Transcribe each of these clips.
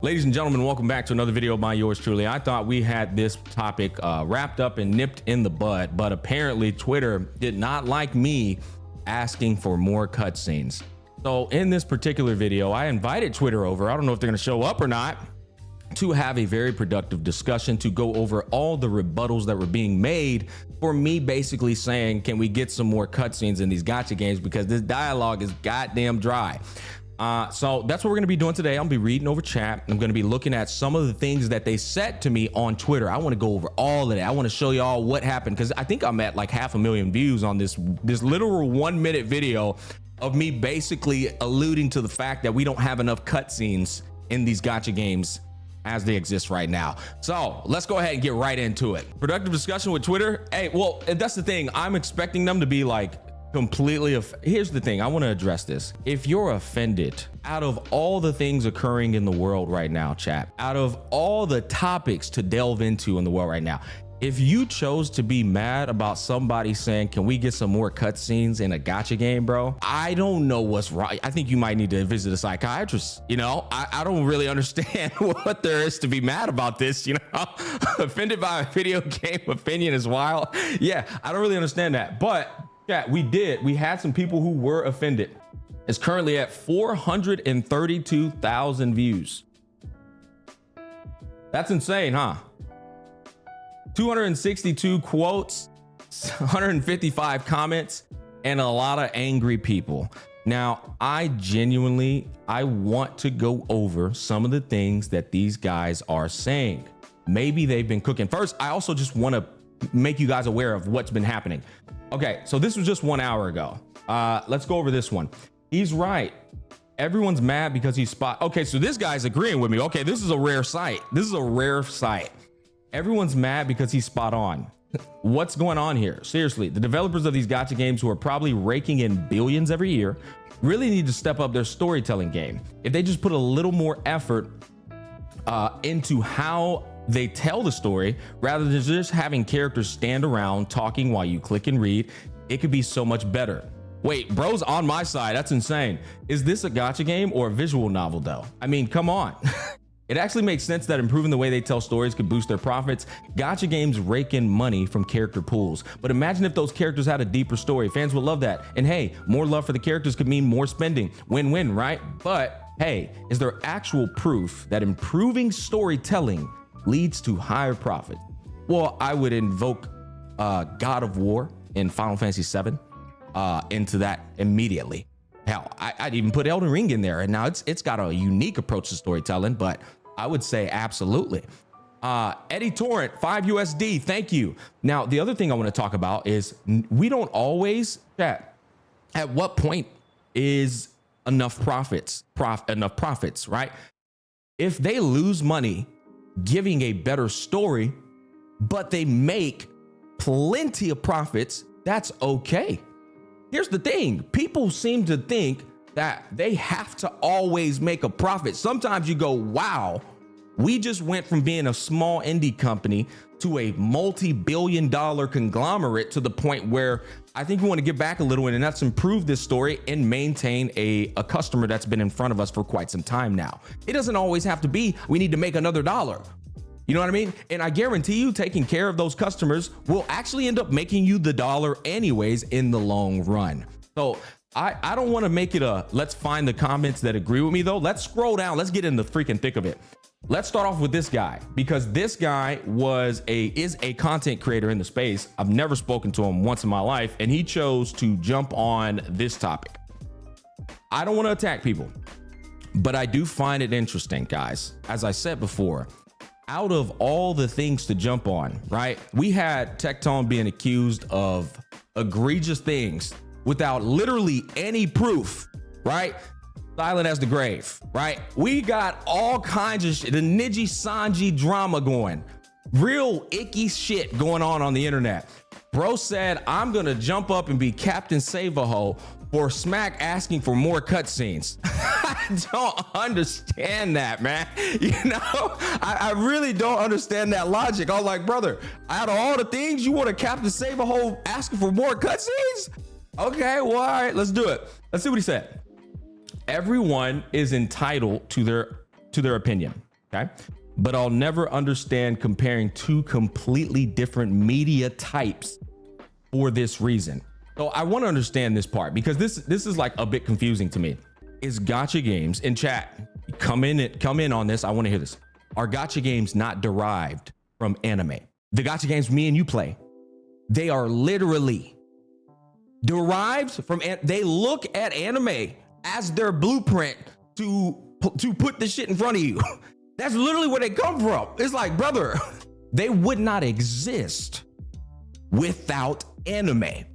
Ladies and gentlemen, welcome back to another video by yours truly. I thought we had this topic wrapped up and nipped in the bud, but apparently Twitter did not like me asking for more cutscenes. So in this particular video, I invited Twitter over. I don't know if they're going to show up or not, to have a very productive discussion to go over all the rebuttals that were being made for me basically saying, can we get some more cutscenes in these gacha games, because this dialogue is goddamn dry. So that's what we're going to be doing today. I'll be reading over chat. I'm going to be looking at some of the things that they said to me on Twitter. I want to go over all of that. I want to show y'all what happened, because I think I'm at like 500,000 views on this literal 1 minute video of me basically alluding to the fact that we don't have enough cutscenes in these gacha games as they exist right now. So let's go ahead and get right into it. Productive discussion with Twitter. Hey, well, that's the thing. I'm expecting them to be like completely. Here's the thing. I want to address this. If you're offended out of all the things occurring in the world right now, chat, out of all the topics to delve into in the world right now, if you chose to be mad about somebody saying, can we get some more cutscenes in a gacha game, bro? I don't know what's wrong. I think you might need to visit a psychiatrist. You know, I don't really understand what there is to be mad about this. You know, offended by a video game opinion is wild. Yeah, I don't really understand that. But yeah, we had some people who were offended. It's currently at 432,000 views. That's insane, huh? 262 quotes, 155 comments, and a lot of angry people. Now, I want to go over some of the things that these guys are saying. Maybe they've been cooking. First, I also just want to make you guys aware of what's been happening. Okay, so this was just 1 hour ago. Let's go over this one. He's right. Everyone's mad because he's spot. Okay, so this guy's agreeing with me. Okay, this is a rare sight. This is a rare sight. Everyone's mad because he's spot on. What's going on here? Seriously, the developers of these gacha games, who are probably raking in billions every year, really need to step up their storytelling game. If they just put a little more effort into how they tell the story, rather than just having characters stand around talking while you click and read, it could be so much better. Wait, bro's on my side. That's insane. Is this a gacha game or a visual novel though? I mean, come on. It actually makes sense that improving the way they tell stories could boost their profits. Gacha games rake in money from character pools, but imagine if those characters had a deeper story. Fans would love that. And hey, more love for the characters could mean more spending. Win-win, right? But hey, is there actual proof that improving storytelling leads to higher profit? Well, I would invoke God of War in Final Fantasy VII into that immediately. Hell, I'd even put Elden Ring in there, and now it's got a unique approach to storytelling, but I would say absolutely. Eddie Torrent, 5 USD, thank you. Now, the other thing I want to talk about is we don't always chat. At what point is enough profits, right? If they lose money giving a better story, but they make plenty of profits, that's okay. Here's the thing. People seem to think that they have to always make a profit. Sometimes you go, wow, we just went from being a small indie company to a multi-billion-dollar conglomerate, to the point where I think we want to get back a little, and that's improve this story and maintain a customer that's been in front of us for quite some time now. It doesn't always have to be, we need to make another dollar. You know what I mean? And I guarantee you, taking care of those customers will actually end up making you the dollar anyways in the long run. So I don't want to make it a let's find the comments that agree with me though. Let's scroll down. Let's get in the freaking thick of it. Let's start off with this guy, because this guy is a content creator in the space. I've never spoken to him once in my life, and he chose to jump on this topic. I don't want to attack people, but I do find it interesting, guys. As I said before, out of all the things to jump on, right? We had Tecton being accused of egregious things without literally any proof, right? Silent as the grave, right? We got all kinds of shit, the Niji Sanji drama going, real icky shit going on the internet. Bro said, I'm gonna jump up and be Captain Save-A-Ho for Smack asking for more cutscenes. I don't understand that, man. You know, I really don't understand that logic. I was like, brother, out of all the things, you want a Captain Save-A-Ho asking for more cutscenes? Okay, well, all right, let's do it. Let's see what he said. Everyone is entitled to their opinion. Okay. But I'll never understand comparing two completely different media types for this reason. So I want to understand this part because this is like a bit confusing to me. Is gacha games in chat? Come in on this. I want to hear this. Are gacha games not derived from anime? The gacha games me and you play, they are literally derived from. They look at anime as their blueprint to put the shit in front of you. That's literally where they come from. It's like, brother, they would not exist without anime.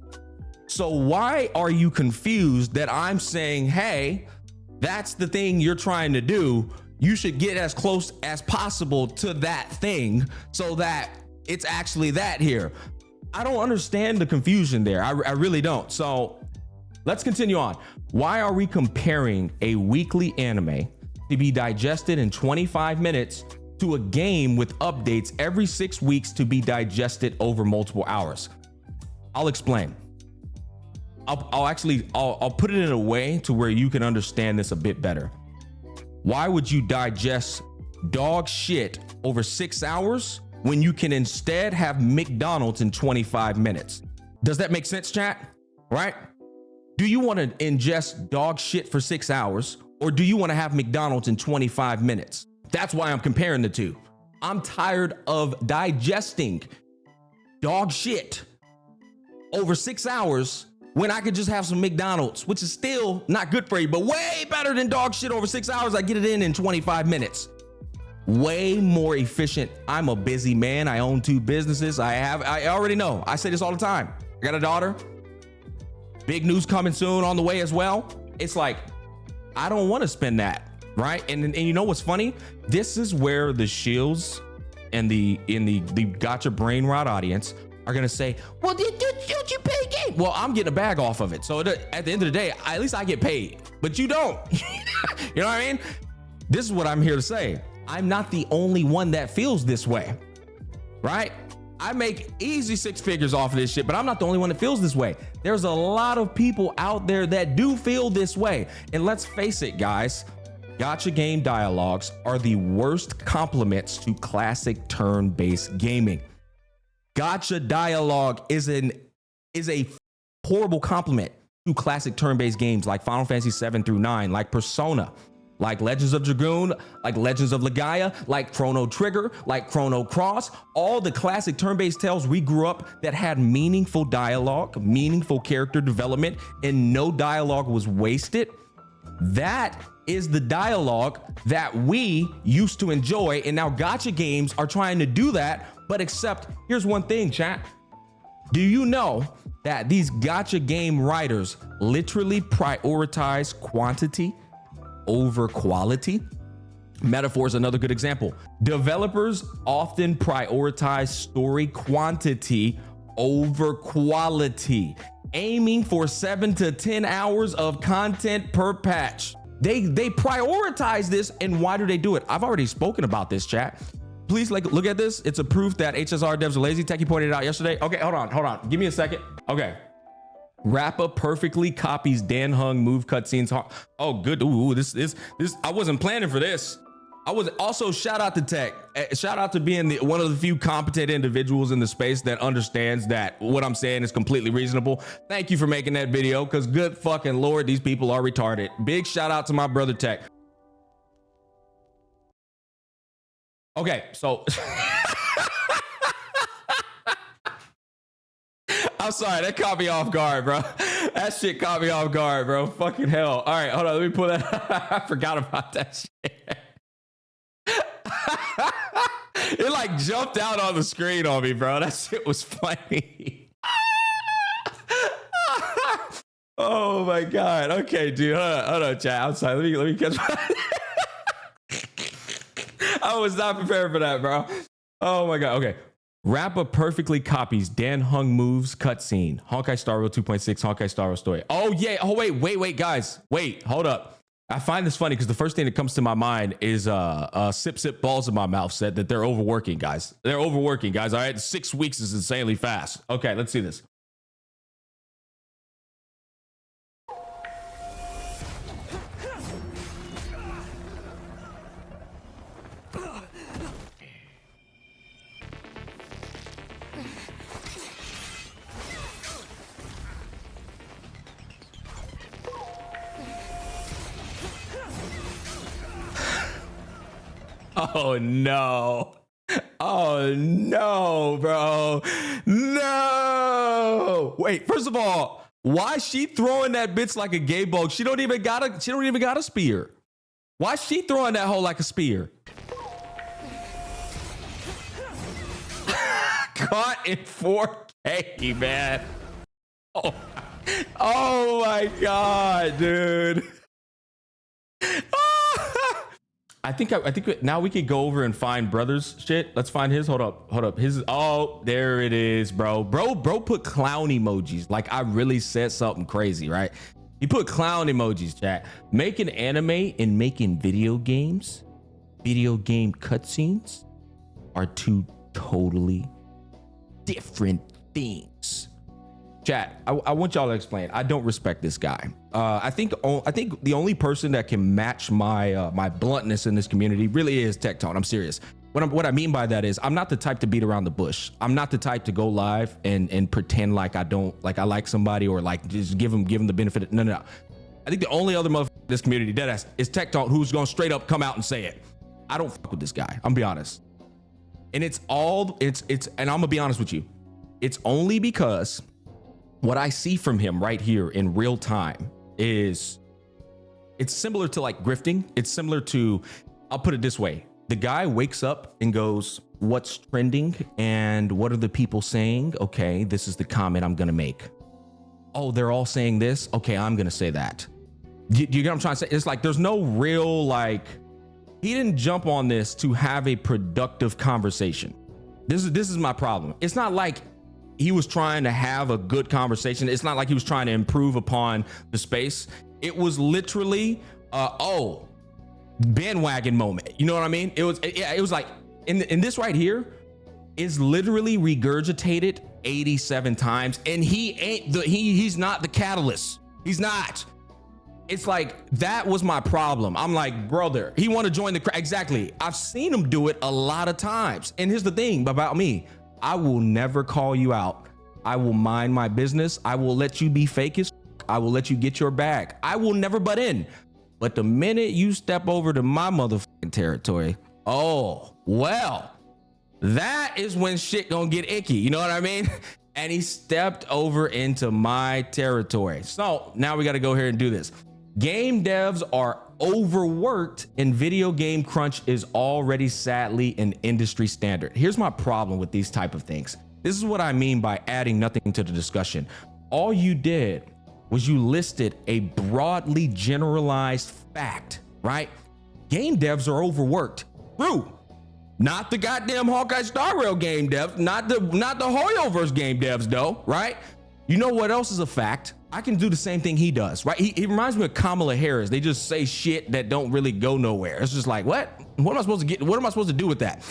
So why are you confused that I'm saying, hey, that's the thing you're trying to do? You should get as close as possible to that thing so that it's actually that here. I don't understand the confusion there. I really don't. So let's continue on. Why are we comparing a weekly anime to be digested in 25 minutes to a game with updates every 6 weeks to be digested over multiple hours? I'll explain. I'll put it in a way to where you can understand this a bit better. Why would you digest dog shit over 6 hours when you can instead have McDonald's in 25 minutes? Does that make sense, chat? Right? Do you want to ingest dog shit for 6 hours, or do you want to have McDonald's in 25 minutes? That's why I'm comparing the two. I'm tired of digesting dog shit over 6 hours when I could just have some McDonald's, which is still not good for you, but way better than dog shit over 6 hours. I get it in 25 minutes. Way more efficient. I'm a busy man. I own 2 businesses. I already know. I say this all the time. I got a daughter. Big news coming soon on the way as well. It's like, I don't want to spend that, right? And you know what's funny? This is where the shields and the gacha brain rot audience are gonna say, well, don't you pay game? Well, I'm getting a bag off of it. So at the end of the day, at least I get paid, but you don't. You know what I mean? This is what I'm here to say. I'm not the only one that feels this way, right? I make easy 6 figures off of this shit, but I'm not the only one that feels this way. There's a lot of people out there that do feel this way. And let's face it, guys, gacha game dialogues are the worst compliments to classic turn-based gaming. Gacha dialogue is a horrible compliment to classic turn-based games like Final Fantasy 7 through 9, like Persona, like Legends of Dragoon, like Legends of Legaia, like Chrono Trigger, like Chrono Cross, all the classic turn-based tales we grew up that had meaningful dialogue, meaningful character development, and no dialogue was wasted. That is the dialogue that we used to enjoy, and now gacha games are trying to do that, but except, here's one thing, chat. Do you know that these gacha game writers literally prioritize quantity over quality? Metaphor is another good example. Developers often prioritize story quantity over quality, aiming for 7 to 10 hours of content per patch. They prioritize this, and why do they do it? I've already spoken about this, chat. Please look at this. It's a proof that HSR devs are lazy. Techie pointed it out yesterday. Okay, hold on. Give me a second. Okay. Rappa perfectly copies Dan Hung move cutscenes. Oh, good. Ooh, this. I wasn't planning for this. I was also shout out to Tech. Shout out to being one of the few competent individuals in the space that understands that what I'm saying is completely reasonable. Thank you for making that video, because good fucking Lord, these people are retarded. Big shout out to my brother Tech. Okay, so I'm sorry, that caught me off guard, bro. That shit caught me off guard, bro. Fucking hell. All right, hold on, let me pull that. I forgot about that shit. It like jumped out on the screen on me, bro. That shit was funny. Oh my God. Okay, dude. Hold on, chat. I'm sorry. Let me catch my I was not prepared for that, bro. Oh my God. Okay. Rappa perfectly copies Dan Hung moves cutscene. Honkai Star Rail 2.6, Honkai Star Rail story. Oh yeah. Oh wait, guys. Wait, hold up. I find this funny because the first thing that comes to my mind is Sip Balls in my mouth said that they're overworking, guys. They're overworking, guys. All right. 6 weeks is insanely fast. Okay, let's see this. Oh no. Oh no, bro. No. Wait, first of all, why is she throwing that bitch like a gay bug? She don't even got a spear. Why is she throwing that hoe like a spear? Caught in 4K, man. Oh, oh my God, dude. I think now we could go over and find brother's shit. Let's find his. Hold up. His. Oh, there it is, bro. Bro put clown emojis. Like I really said something crazy, right? He put clown emojis, chat. Making anime and making video game cutscenes are two totally different things. Chat, I want y'all to explain. I don't respect this guy. I think the only person that can match my my bluntness in this community really is Tech Talk. I'm serious. What I mean by that is I'm not the type to beat around the bush. I'm not the type to go live and pretend like I like somebody or like just give them the benefit. No. I think the only other motherfucker in this community deadass is Tech Talk, who's gonna straight up come out and say it. I don't fuck with this guy. I'm gonna be honest. And it's and I'm gonna be honest with you. It's only because what I see from him right here in real time is it's similar to like grifting. It's similar to, I'll put it this way. The guy wakes up and goes, what's trending and what are the people saying? Okay, this is the comment I'm gonna make. Oh, they're all saying this. Okay, I'm gonna say that. Do you get what I'm trying to say? It's like there's no real, like, he didn't jump on this to have a productive conversation. This is my problem. It's not like he was trying to have a good conversation. It's not like he was trying to improve upon the space. It was literally, bandwagon moment. You know what I mean? It was like, in this right here is literally regurgitated 87 times, and he's not the catalyst. He's not. It's like, that was my problem. I'm like, brother, he want to join the crowd. Exactly. I've seen him do it a lot of times. And here's the thing about me. I will never call you out. I will mind my business. I will let you be fake as I will let you get your bag. I will never butt in. But the minute you step over to my motherfucking territory, oh, well, that is when shit gonna get icky. You know what I mean? And he stepped over into my territory. So now we got to go here and do this. Game devs are overworked and video game crunch is already sadly an industry standard. Here's my problem with these type of things. This is what I mean by adding nothing to the discussion. All you did was you listed a broadly generalized fact, right? Game devs are overworked. True. Not the goddamn Hawkeye Star Rail game devs, not the Hoyoverse game devs though, right? You know what else is a fact? I can do the same thing he does, right? He reminds me of Kamala Harris. They just say shit that don't really go nowhere. It's just like, what am I supposed to do with that?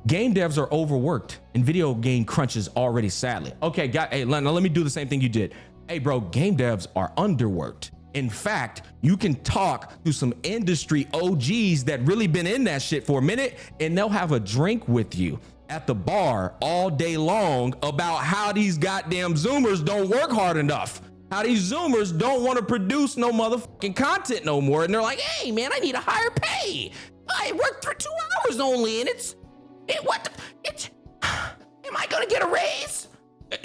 Game devs are overworked and video game crunch is already sadly. Okay, hey, now let me do the same thing you did. Hey bro, game devs are underworked. In fact, you can talk to some industry OGs that really been in that shit for a minute and they'll have a drink with you at the bar all day long about how these goddamn Zoomers don't work hard enough. How these Zoomers don't want to produce no motherfucking content no more. And they're like, hey man, I need a higher pay. I worked for 2 hours only and am I gonna get a raise?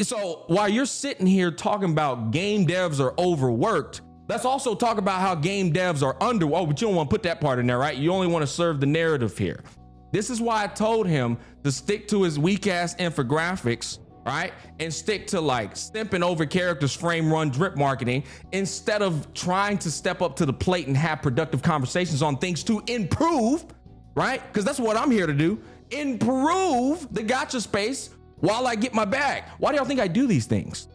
So while you're sitting here talking about game devs are overworked, let's also talk about how game devs are but you don't want to put that part in there, right? You only want to serve the narrative here. This is why I told him to stick to his weak ass infographics, right? And stick to like stimping over characters, frame run, drip marketing, instead of trying to step up to the plate and have productive conversations on things to improve, right? Because that's what I'm here to do. Improve the gacha space while I get my bag. Why do y'all think I do these things?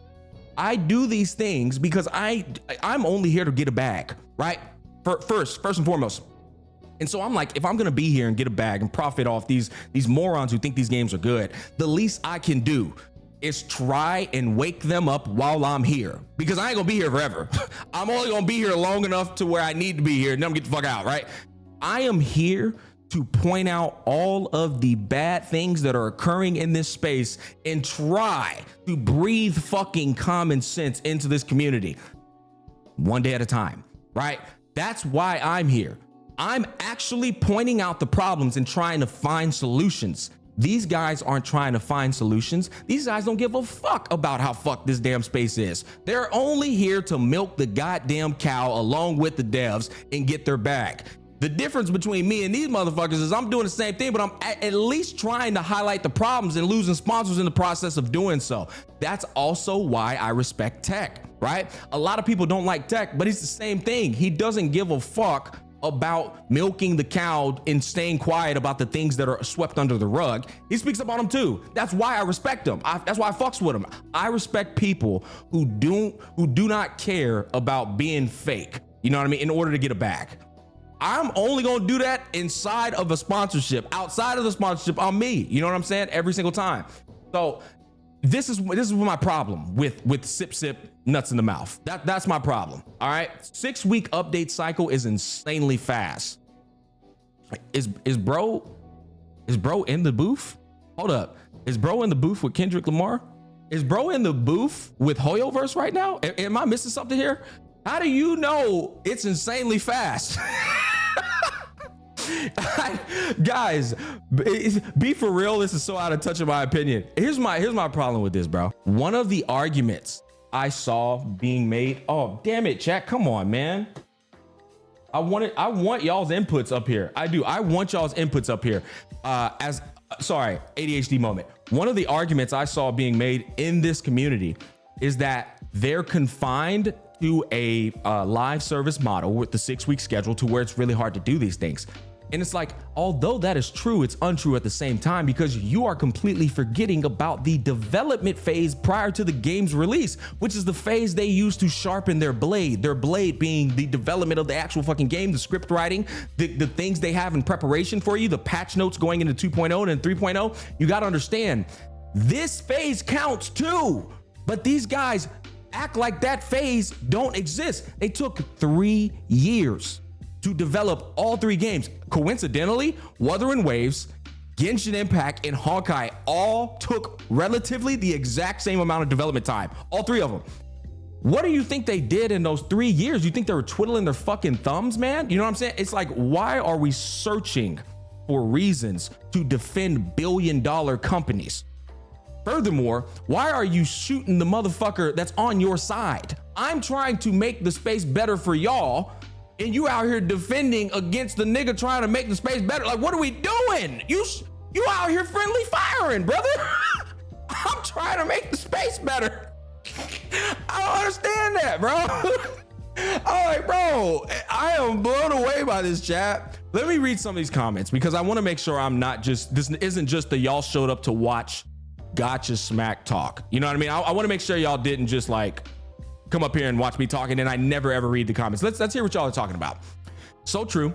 I do these things because I'm only here to get a bag, right? First and foremost. And so I'm like, if I'm gonna be here and get a bag and profit off these morons who think these games are good, the least I can do is try and wake them up while I'm here, because I ain't gonna be here forever. I'm only gonna be here long enough to where I need to be here and then I'm get the fuck out, right? I am here to point out all of the bad things that are occurring in this space and try to breathe fucking common sense into this community one day at a time, right? That's why I'm here. I'm actually pointing out the problems and trying to find solutions. These guys aren't trying to find solutions. These guys don't give a fuck about how fucked this damn space is. They're only here to milk the goddamn cow along with the devs and get their bag. The difference between me and these motherfuckers is I'm doing the same thing, but I'm at least trying to highlight the problems and losing sponsors in the process of doing so. That's also why I respect Tech, right? A lot of people don't like Tech, but it's the same thing. He doesn't give a fuck about milking the cow and staying quiet about the things that are swept under the rug. He speaks about them too. That's why I respect him. That's why I fucks with him. I respect people who do not care about being fake, you know what I mean, in order to get a bag. I'm only gonna do that inside of a sponsorship. Outside of the sponsorship, I'm me. You know what I'm saying? Every single time. So this is my problem with sip nuts in the mouth. That's my problem. All right. 6-week update cycle is insanely fast. Is bro in the booth? Hold up. Is bro in the booth with Kendrick Lamar? Is bro in the booth with Hoyoverse right now? Am I missing something here? How do you know it's insanely fast? Guys, be for real. This is so out of touch in my opinion. Here's my problem with this, bro. One of the arguments I saw being made. Oh, damn it, chat. Come on, man. I want y'all's inputs up here. I do. I want y'all's inputs up here. Sorry, ADHD moment. One of the arguments I saw being made in this community is that they're confined to a live service model with the 6-week schedule to where it's really hard to do these things. And it's like, although that is true, it's untrue at the same time, because you are completely forgetting about the development phase prior to the game's release, which is the phase they use to sharpen their blade being the development of the actual fucking game, the script writing, the things they have in preparation for you, the patch notes going into 2.0 and 3.0. You got to understand, this phase counts too, but these guys act like that phase don't exist. They took 3 years to develop all 3 games. Coincidentally, Wuthering Waves, Genshin Impact, and Honkai all took relatively the exact same amount of development time. All 3 of them. What do you think they did in those 3 years? You think they were twiddling their fucking thumbs, man? You know what I'm saying? It's like, why are we searching for reasons to defend billion-dollar companies? Furthermore, why are you shooting the motherfucker that's on your side? I'm trying to make the space better for y'all, and you out here defending against the nigga trying to make the space better. Like, what are we doing? You out here friendly firing, brother. I'm trying to make the space better. I don't understand that, bro. All right, bro. I am blown away by this chat. Let me read some of these comments because I want to make sure I'm not just, this isn't just the y'all showed up to watch Gacha smack talk. You know what I mean? I want to make sure y'all didn't just like come up here and watch me talking and I never ever read the comments. Let's hear what y'all are talking about. So true.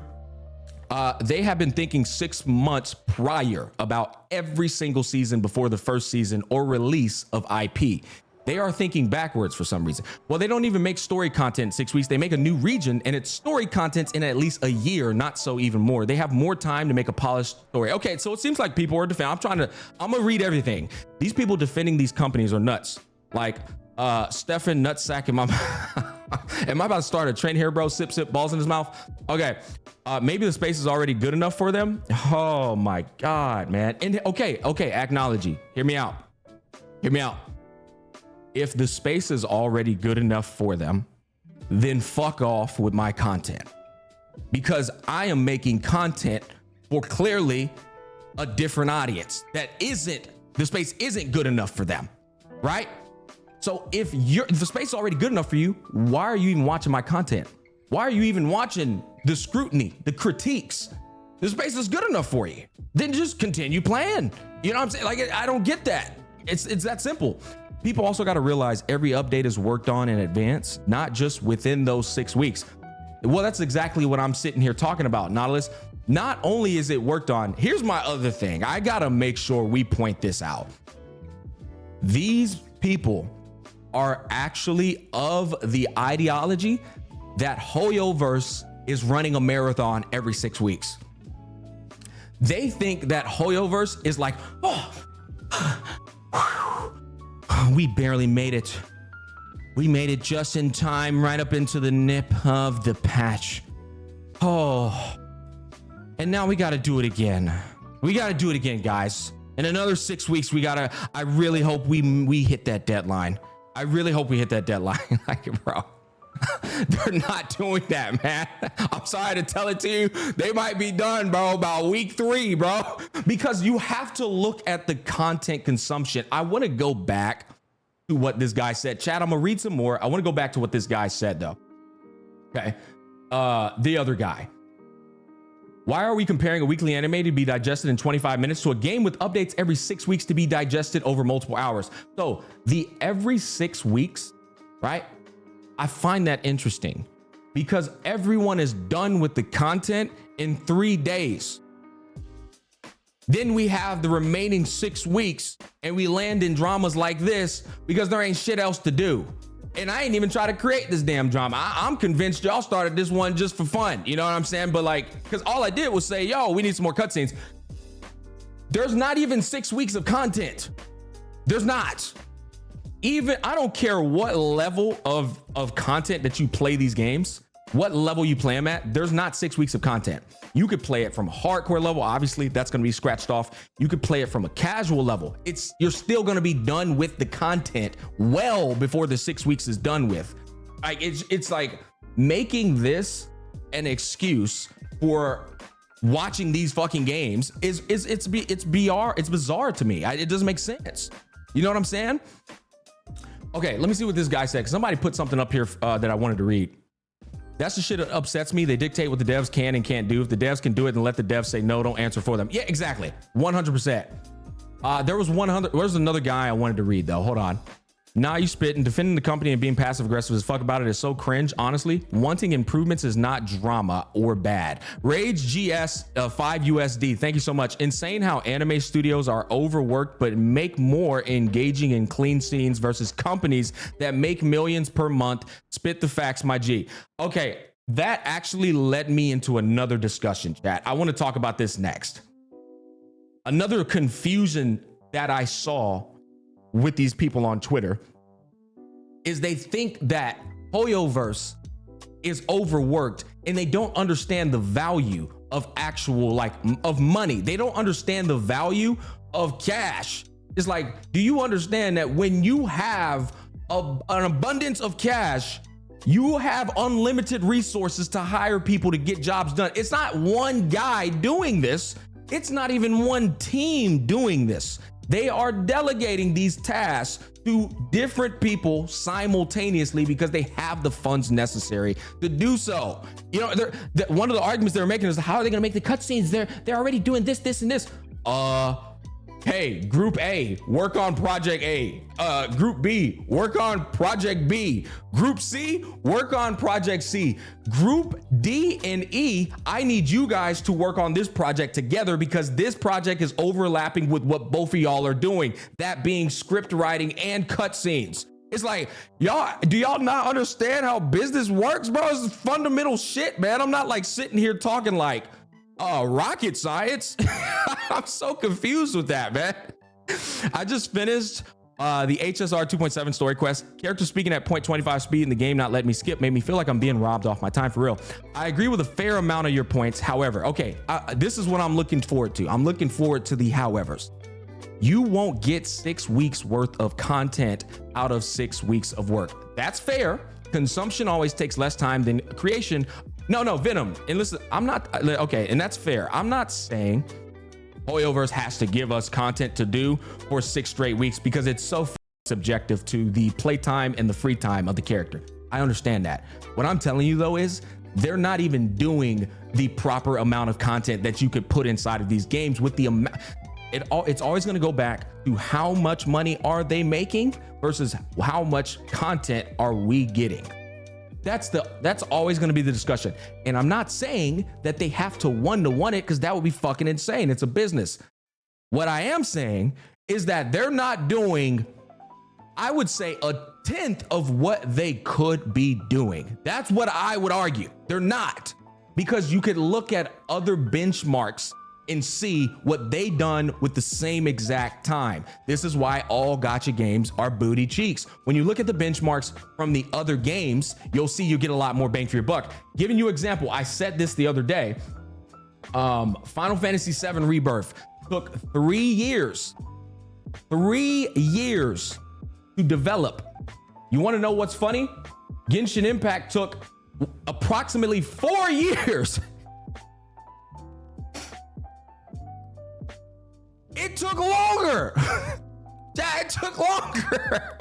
They have been thinking 6 months prior about every single season before the first season or release of IP. They are thinking backwards for some reason. Well, they don't even make story content in 6 weeks. They make a new region and it's story content in at least a year, not so even more. They have more time to make a polished story. Okay, so it seems like people are defending. I'm gonna read everything. These people defending these companies are nuts. Like Stefan Nutsack in my am I about to start a trend here, bro? Sip balls in his mouth. Okay, maybe the space is already good enough for them. Oh my God, man. And okay, acknowledge. Hear me out. If the space is already good enough for them, then fuck off with my content, because I am making content for clearly a different audience that the space isn't good enough for them, right? So if the space is already good enough for you, why are you even watching my content? Why are you even watching the scrutiny, the critiques? The space is good enough for you. Then just continue playing. You know what I'm saying? Like, I don't get that. It's that simple. People also got to realize every update is worked on in advance, not just within those 6 weeks. Well, that's exactly what I'm sitting here talking about, Nautilus. Not only is it worked on, here's my other thing. I got to make sure we point this out. These people are actually of the ideology that Hoyoverse is running a marathon every 6 weeks. They think that Hoyoverse is like, we barely made it. We made it just in time, right up into the nip of the patch. Oh, And now we got to do it again. We got to do it again, guys. In another 6 weeks, I really hope we hit that deadline. I really hope we hit that deadline. Like, bro, they're not doing that, man. I'm sorry to tell it to you. They might be done, bro, about week 3, bro, because you have to look at the content consumption. I want to go back to what this guy said. Chat, I'm gonna read some more. I want to go back to what this guy said, though. Okay. The other guy. Why are we comparing a weekly anime to be digested in 25 minutes to a game with updates every 6 weeks to be digested over multiple hours? So the every 6 weeks, right? I find that interesting because everyone is done with the content in 3 days. Then we have the remaining 6 weeks and we land in dramas like this because there ain't shit else to do. And I ain't even try to create this damn drama. I'm convinced y'all started this one just for fun. You know what I'm saying? But like, because all I did was say, yo, we need some more cutscenes. There's not even 6 weeks of content. There's not. Even, I don't care what level of content that you play these games, what level you play them at, there's not 6 weeks of content. You could play it from a hardcore level. Obviously, that's going to be scratched off. You could play it from a casual level. You're still going to be done with the content well before the 6 weeks is done with. Like it's like making this an excuse for watching these fucking games it's bizarre to me. It doesn't make sense. You know what I'm saying? Okay, let me see what this guy said. Somebody put something up here that I wanted to read. That's the shit that upsets me. They dictate what the devs can and can't do. If the devs can do it, then let the devs say no, don't answer for them. Yeah, exactly. 100%. There's another guy I wanted to read though. Hold on. Nah, you spitting. Defending the company and being passive aggressive as fuck about it is so cringe. Honestly, wanting improvements is not drama or bad. Rage GS 5 USD. Thank you so much. Insane how anime studios are overworked but make more engaging and clean scenes versus companies that make millions per month. Spit the facts, my G. Okay, that actually led me into another discussion, chat. I want to talk about this next. Another confusion that I saw with these people on Twitter is they think that Hoyoverse is overworked and they don't understand the value of actual of money. They don't understand the value of cash. It's like, do you understand that when you have an abundance of cash, you have unlimited resources to hire people to get jobs done? It's not one guy doing this. It's not even one team doing this. They are delegating these tasks to different people simultaneously because they have the funds necessary to do so. You know, one of the arguments they're making is, how are they going to make the cutscenes? They're already doing this, this, and this. Hey, Group A, work on Project A. Group B, work on Project B. Group C, work on Project C. Group D and E, I need you guys to work on this project together because this project is overlapping with what both of y'all are doing, that being script writing and cutscenes. It's like, do y'all not understand how business works, bro? It's fundamental shit, man. I'm not like sitting here talking like, rocket science. I'm so confused with that, man. I just finished the HSR 2.7 story quest. Character speaking at 0.25 speed in the game not letting me skip made me feel like I'm being robbed off my time, for real. I agree with a fair amount of your points. However, okay, this is what I'm looking forward to. I'm looking forward to the howevers. You won't get 6 weeks worth of content out of 6 weeks of work. That's fair. Consumption always takes less time than creation. No, Venom. And listen, I'm not, okay, and that's fair. I'm not saying Hoyoverse has to give us content to do for 6 straight weeks because it's so subjective to the playtime and the free time of the character. I understand that. What I'm telling you though is they're not even doing the proper amount of content that you could put inside of these games with the amount. It's always going to go back to how much money are they making versus how much content are we getting. That's always going to be the discussion. And I'm not saying that they have to one-to-one it because that would be fucking insane. It's a business. What I am saying is that they're not doing, I would say, a 1/10 of what they could be doing. That's what I would argue. They're not, because you could look at other benchmarks and see what they done with the same exact time. This is why all gacha games are booty cheeks. When you look at the benchmarks from the other games, you'll see you get a lot more bang for your buck. Giving you an example, I said this the other day. Final Fantasy VII Rebirth took 3 years. 3 years to develop. You want to know what's funny? Genshin Impact took approximately 4 years. It took longer. Yeah, it took longer.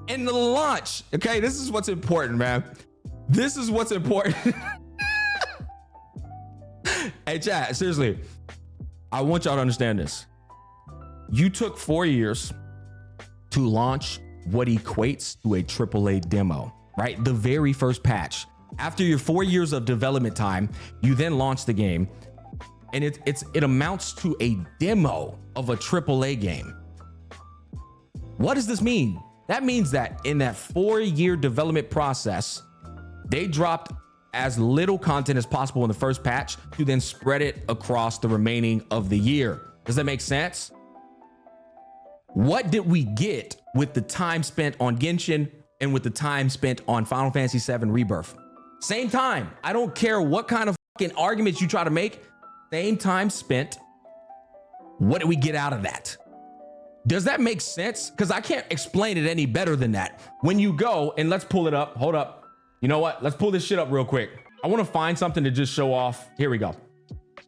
And the launch. Okay, this is what's important, man. This is what's important. Hey, chat, seriously. I want y'all to understand this. You took 4 years to launch what equates to a AAA demo, right? The very first patch. After your 4 years of development time, you then launch the game, and it amounts to a demo of a AAA game. What does this mean? That means that in that 4-year development process, they dropped as little content as possible in the first patch to then spread it across the remaining of the year. Does that make sense? What did we get with the time spent on Genshin and with the time spent on Final Fantasy VII Rebirth? Same time. I don't care what kind of fucking arguments you try to make. Same time spent. What did we get out of that? Does that make sense? Because I can't explain it any better than that. When you go, and let's pull it up. Hold up. You know what? Let's pull this shit up real quick. I want to find something to just show off. Here we go.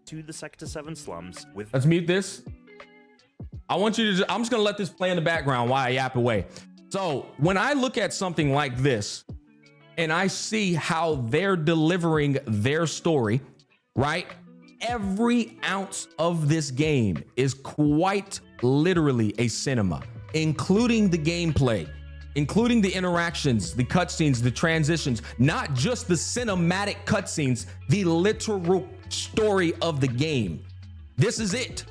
To the Sector 7 slums with... Let's mute this. I want you to I'm just going to let this play in the background while I yap away. So when I look at something like this and I see how they're delivering their story, right? Every ounce of this game is quite literally a cinema, including the gameplay, including the interactions, the cutscenes, the transitions, not just the cinematic cutscenes, the literal story of the game. This is it.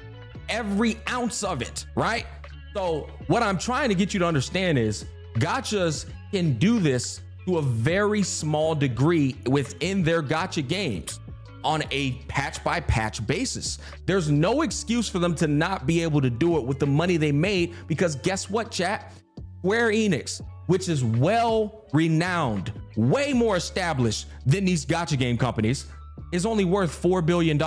Every ounce of it, right? So what I'm trying to get you to understand is gachas can do this to a very small degree within their gacha games on a patch by patch basis. There's no excuse for them to not be able to do it with the money they made, because guess what, chat? Square Enix, which is well renowned, way more established than these gacha game companies, is only worth $4 billion.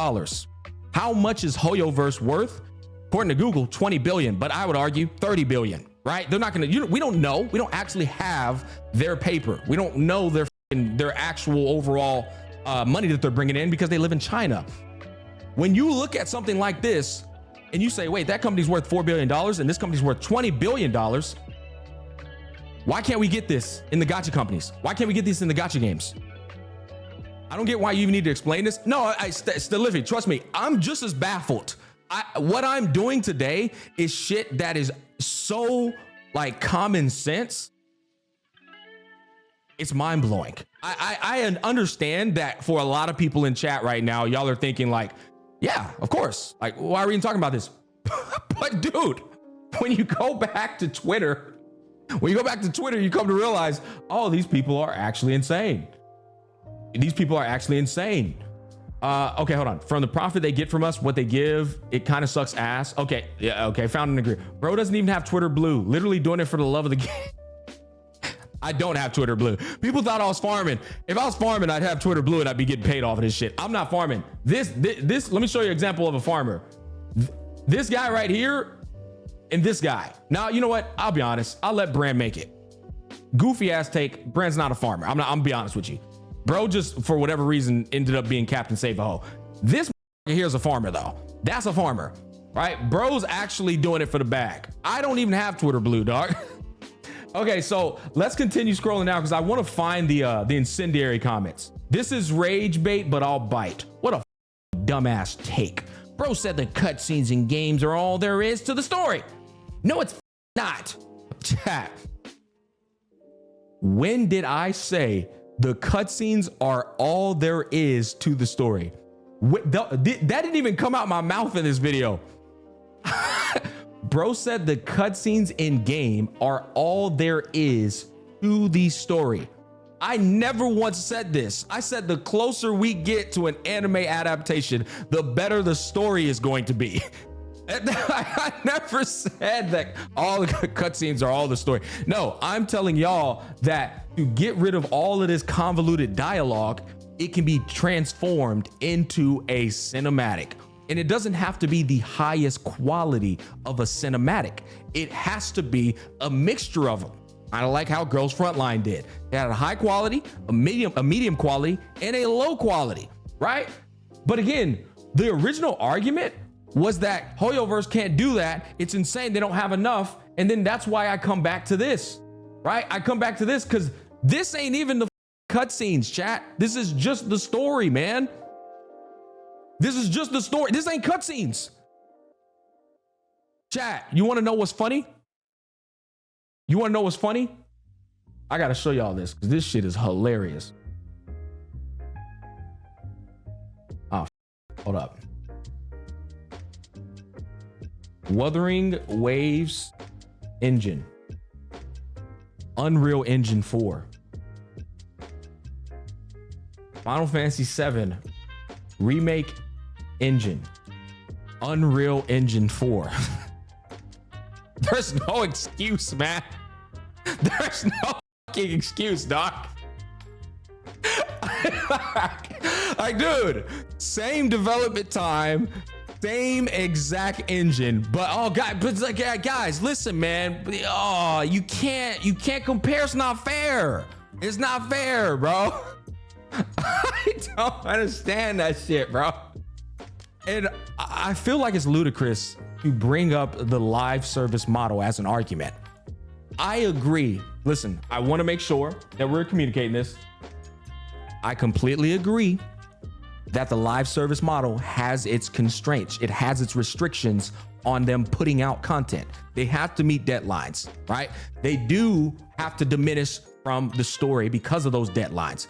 How much is Hoyoverse worth? According to Google, 20 billion, but I would argue 30 billion, right? They're not gonna, we don't know. We don't actually have their paper. We don't know their actual overall money that they're bringing in, because they live in China. When you look at something like this and you say, wait, that company's worth $4 billion and this company's worth $20 billion. Why can't we get this in the gacha companies? Why can't we get this in the gacha games? I don't get why you even need to explain this. No, Stelify, trust me, I'm just as baffled. What I'm doing today is shit that is so like common sense. It's mind blowing. I understand that for a lot of people in chat right now, y'all are thinking like, yeah, of course. Like, why are we even talking about this? But dude, when you go back to Twitter, you come to realize, oh, these people are actually insane. These people are actually insane. Okay, hold on. From the profit they get from us, what they give, it kind of sucks ass. Okay, yeah, okay, found and agree. Bro doesn't even have Twitter Blue. Literally doing it for the love of the game. I don't have Twitter Blue. People thought I was farming. If I was farming, I'd have Twitter Blue and I'd be getting paid off of this shit. I'm not farming. This, let me show you an example of a farmer. This guy right here and this guy. Now, you know what? I'll be honest. I'll let Brand make it. Goofy ass take. Brand's not a farmer. I'm gonna be honest with you. Bro just, for whatever reason, ended up being Captain Save a Ho. This here's a farmer though. That's a farmer, right? Bro's actually doing it for the bag. I don't even have Twitter Blue, dog. Okay, so let's continue scrolling down because I want to find the incendiary comments. This is rage bait, but I'll bite. What a dumbass take. Bro said the cutscenes in games are all there is to the story. No, it's not. Chat. When did I say the cutscenes are all there is to the story? That didn't even come out my mouth in this video. Bro said the cutscenes in game are all there is to the story. I never once said this. I said the closer we get to an anime adaptation, the better the story is going to be. I never said that all the cutscenes are all the story. No, I'm telling y'all that to get rid of all of this convoluted dialogue, it can be transformed into a cinematic. And it doesn't have to be the highest quality of a cinematic. It has to be a mixture of them. I like how Girls Frontline did. They had a high quality, a medium quality, and a low quality, right? But again, the original argument was that Hoyoverse can't do that. It's insane. They don't have enough. And then that's why I come back to this, right? I come back to this because this ain't even the cutscenes, chat. This is just the story, man. This is just the story. This ain't cutscenes. Chat, you want to know what's funny? You want to know what's funny? I got to show y'all this because this shit is hilarious. Oh, hold up. Wuthering Waves engine. Unreal Engine 4. Final Fantasy 7 remake engine. Unreal Engine 4. There's no excuse, man. There's no fucking excuse, doc. Like, dude, same development time, same exact engine, but guys, listen, man. Oh, you can't compare. It's not fair. It's not fair, bro. I don't understand that shit, bro. And I feel like it's ludicrous to bring up the live service model as an argument. I agree. Listen, I want to make sure that we're communicating this. I completely agree that the live service model has its constraints. It has its restrictions on them putting out content. They have to meet deadlines, right? They do have to diminish from the story because of those deadlines.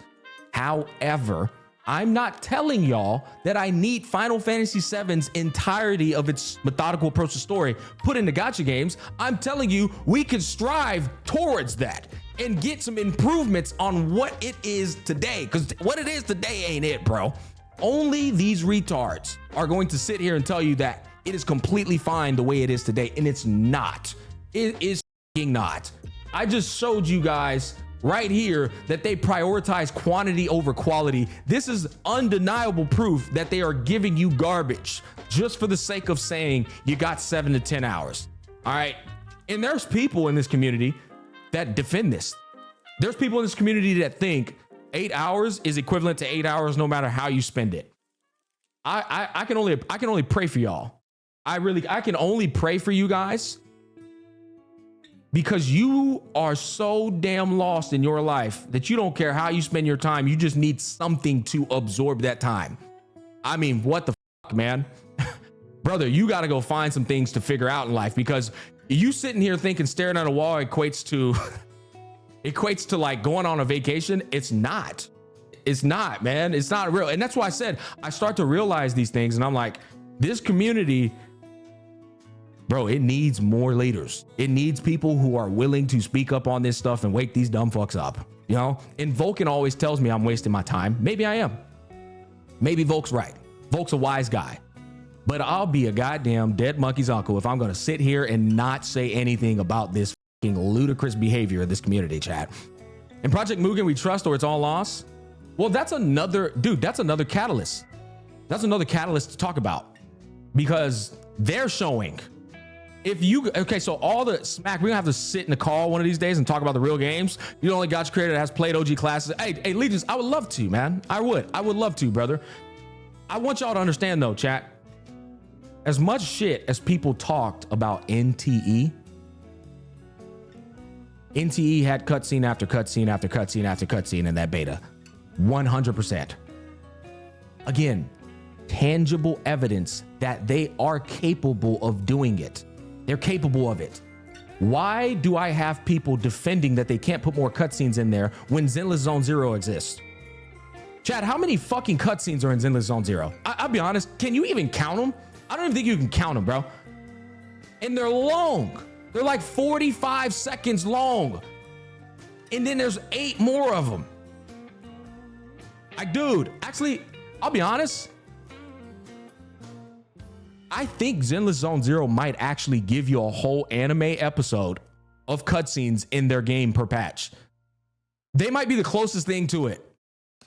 However, I'm not telling y'all that I need Final Fantasy VII's entirety of its methodical approach to story put into gacha games. I'm telling you, we can strive towards that and get some improvements on what it is today. Because what it is today ain't it, bro. Only these retards are going to sit here and tell you that it is completely fine the way it is today. And it's not. It is not. I just showed you guys right here that they prioritize quantity over quality. This is undeniable proof that they are giving you garbage just for the sake of saying you got 7 to 10 hours. All right. And there's people in this community that defend this. There's people in this community that think 8 hours is equivalent to 8 hours no matter how you spend it. I can only pray for y'all. I can only pray for you guys, because you are so damn lost in your life that you don't care how you spend your time. You just need something to absorb that time. I mean, what the fuck, man? Brother, you got to go find some things to figure out in life, because you sitting here thinking staring at a wall equates to like going on a vacation. It's not, man. It's not real. And that's why I said I start to realize these things. And I'm like, this community, bro, it needs more leaders. It needs people who are willing to speak up on this stuff and wake these dumb fucks up, you know? And Vulcan always tells me I'm wasting my time. Maybe I am. Maybe Volk's right. Volk's a wise guy. But I'll be a goddamn dead monkey's uncle if I'm going to sit here and not say anything about this fucking ludicrous behavior of this community, chat. In Project Mugen, we trust or it's all loss. Well, that's another catalyst. That's another catalyst to talk about, because they're showing. So all the smack, we're gonna have to sit in the call one of these days and talk about the real games. You the only gacha creator that has played OG classes. Hey, Legions, I would love to, man. I would love to, brother. I want y'all to understand though, chat. As much shit as people talked about NTE had cutscene after cutscene after cutscene after cutscene in that beta. 100%. Again, tangible evidence that they are capable of doing it. They're capable of it. Why do I have people defending that they can't put more cutscenes in there when Zenless Zone Zero exists? Chad, how many fucking cutscenes are in Zenless Zone Zero? I'll be honest, can you even count them? I don't even think you can count them, bro. And they're long. They're like 45 seconds long. And then there's 8 more of them. Dude, actually, I'll be honest. I think Zenless Zone Zero might actually give you a whole anime episode of cutscenes in their game per patch. They might be the closest thing to it.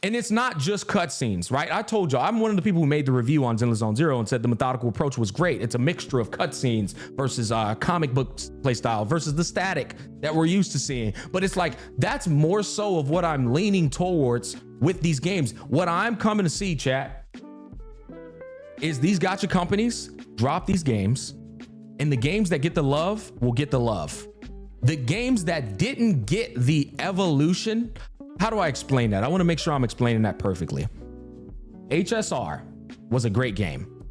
And it's not just cutscenes, right? I told you, I'm one of the people who made the review on Zenless Zone Zero and said the methodical approach was great. It's a mixture of cutscenes versus comic book play style versus the static that we're used to seeing. But it's like, that's more so of what I'm leaning towards with these games. What I'm coming to see, chat, is these gacha companies drop these games, and the games that get the love will get the love. The games that didn't get the evolution, how do I explain that? I want to make sure I'm explaining that perfectly. HSR was a great game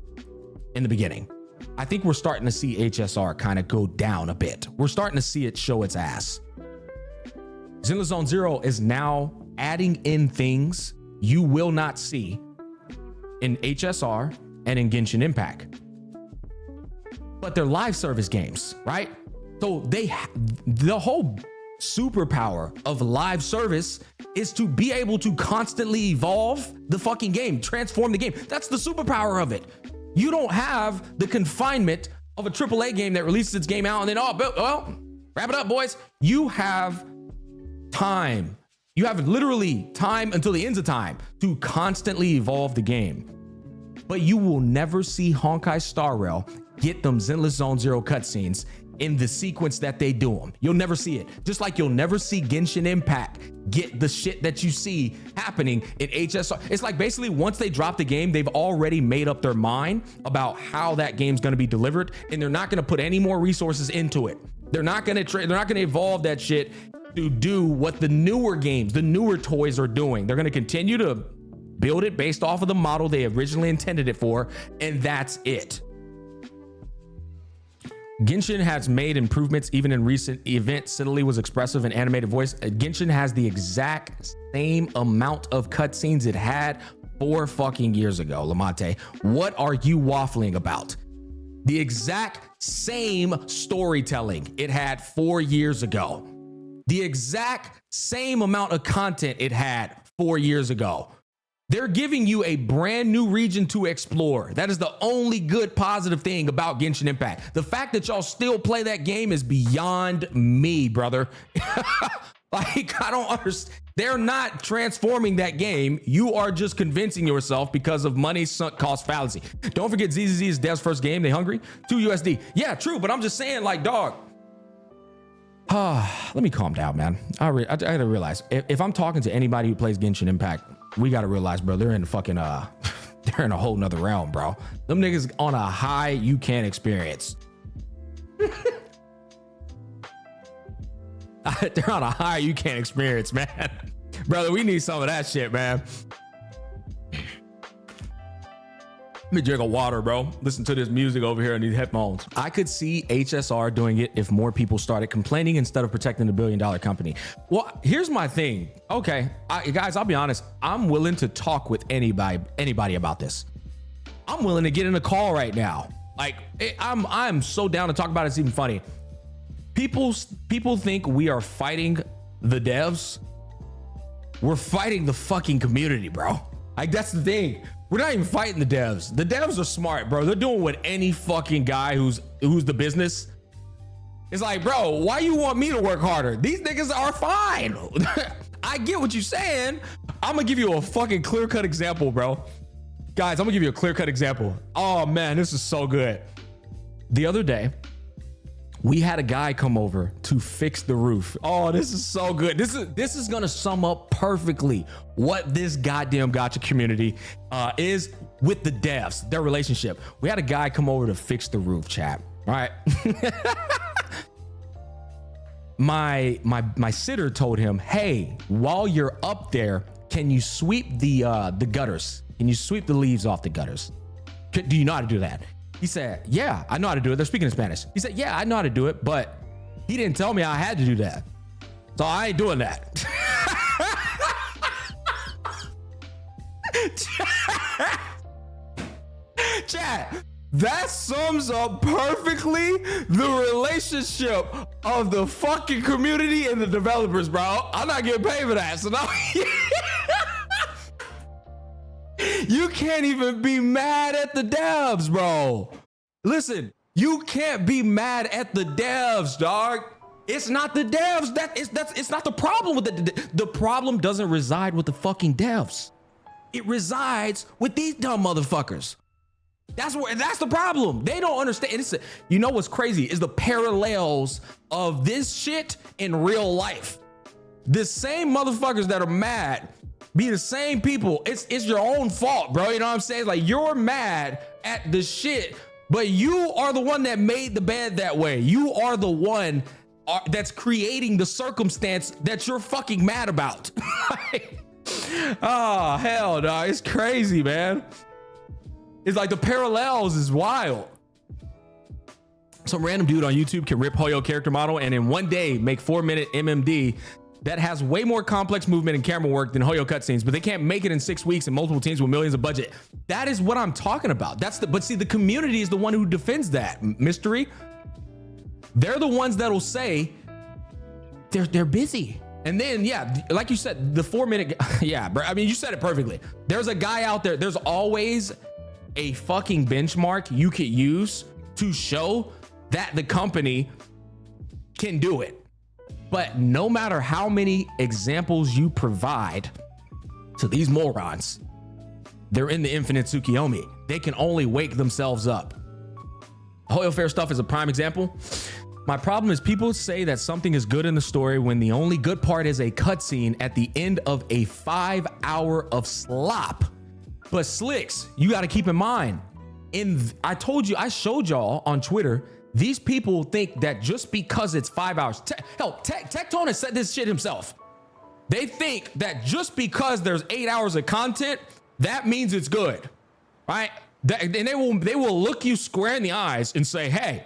in the beginning. I think we're starting to see HSR kind of go down a bit. We're starting to see it show its ass. Zenless Zone Zero is now adding in things you will not see in HSR and in Genshin Impact. But they're live service games, right? So the whole superpower of live service is to be able to constantly evolve the fucking game, transform the game. That's the superpower of it. You don't have the confinement of a AAA game that releases its game out and then, well, wrap it up, boys. You have time. You have literally time until the ends of time to constantly evolve the game. But you will never see Honkai Star Rail get them Zenless Zone Zero cutscenes in the sequence that they do them. You'll never see it. Just like you'll never see Genshin Impact get the shit that you see happening in HSR. It's like basically once they drop the game, they've already made up their mind about how that game's gonna be delivered, and they're not gonna put any more resources into it. They're not gonna evolve that shit to do what the newer games, the newer toys are doing. They're gonna continue to build it based off of the model they originally intended it for, and that's it. Genshin has made improvements even in recent events. Sidley was expressive in animated voice. Genshin has the exact same amount of cutscenes it had 4 fucking years ago, Lamate. What are you waffling about? The exact same storytelling it had 4 years ago. The exact same amount of content it had 4 years ago. They're giving you a brand new region to explore. That is the only good positive thing about Genshin Impact. The fact that y'all still play that game is beyond me, brother. Like, I don't understand. They're not transforming that game. You are just convincing yourself because of money sunk cost fallacy. Don't forget ZZZ is Dev's first game. They hungry? $2 USD. Yeah, true. But I'm just saying, like, dog. Let me calm down, man. I gotta realize if I'm talking to anybody who plays Genshin Impact, we gotta realize, bro, they're in the fucking they're in a whole nother realm, bro. Them niggas on a high you can't experience. They're on a high you can't experience, man. Brother, we need some of that shit, man. Let me drink a water, bro. Listen to this music over here in these headphones. I could see HSR doing it if more people started complaining instead of protecting the billion-dollar company. Well, here's my thing. Okay, guys, I'll be honest. I'm willing to talk with anybody about this. I'm willing to get in a call right now. Like, I'm so down to talk about it. It's even funny. People think we are fighting the devs. We're fighting the fucking community, bro. Like, that's the thing. We're not even fighting the devs. The devs are smart, bro. They're doing what any fucking guy who's the business. It's like, bro, why you want me to work harder? These niggas are fine. I get what you're saying. I'm gonna give you a fucking clear-cut example, bro. Guys, I'm gonna give you a clear-cut example. Oh man, this is so good. The other day, we had a guy come over to fix the roof. Oh, this is so good. This is gonna sum up perfectly what this goddamn gacha community is with the devs, their relationship. We had a guy come over to fix the roof, chat. All right. my sitter told him, hey, while you're up there, can you sweep the gutters? Can you sweep the leaves off the gutters? Do you know how to do that? He said, yeah, I know how to do it. They're speaking in Spanish. He said, yeah, I know how to do it, but he didn't tell me I had to do that. So I ain't doing that. Chat, that sums up perfectly the relationship of the fucking community and the developers, bro. I'm not getting paid for that. So now you can't even be mad at the devs, bro. Listen, you can't be mad at the devs, dog. It's not the devs. It's not the problem with the problem doesn't reside with the fucking devs. It resides with these dumb motherfuckers. That's the problem. They don't understand. You know what's crazy is the parallels of this shit in real life. The same motherfuckers that are mad be the same people. It's your own fault, bro. You know what I'm saying? Like, you're mad at the shit, but you are the one that made the bed that way. You are the one that's creating the circumstance that you're fucking mad about. Oh, hell no. It's crazy, man. It's like the parallels is wild. Some random dude on YouTube can rip Hoyo character model and in one day make 4-minute MMD that has way more complex movement and camera work than Hoyo cutscenes, but they can't make it in 6 weeks and multiple teams with millions of budget. That is what I'm talking about. But see, the community is the one who defends that mystery. They're the ones that'll say they're busy. And then, yeah, like you said, the 4-minute, yeah, bro. I mean, you said it perfectly. There's a guy out there. There's always a fucking benchmark you could use to show that the company can do it. But no matter how many examples you provide to these morons, they're in the infinite Tsukiyomi. They can only wake themselves up. Hoyo Fair stuff is a prime example. My problem is people say that something is good in the story when the only good part is a cutscene at the end of a 5 hour of slop. But Slicks, you got to keep in mind, I showed y'all on Twitter, these people think that just because it's 5 hours, Tectone has said this shit himself. They think that just because there's 8 hours of content, that means it's good, right? And they will look you square in the eyes and say, hey,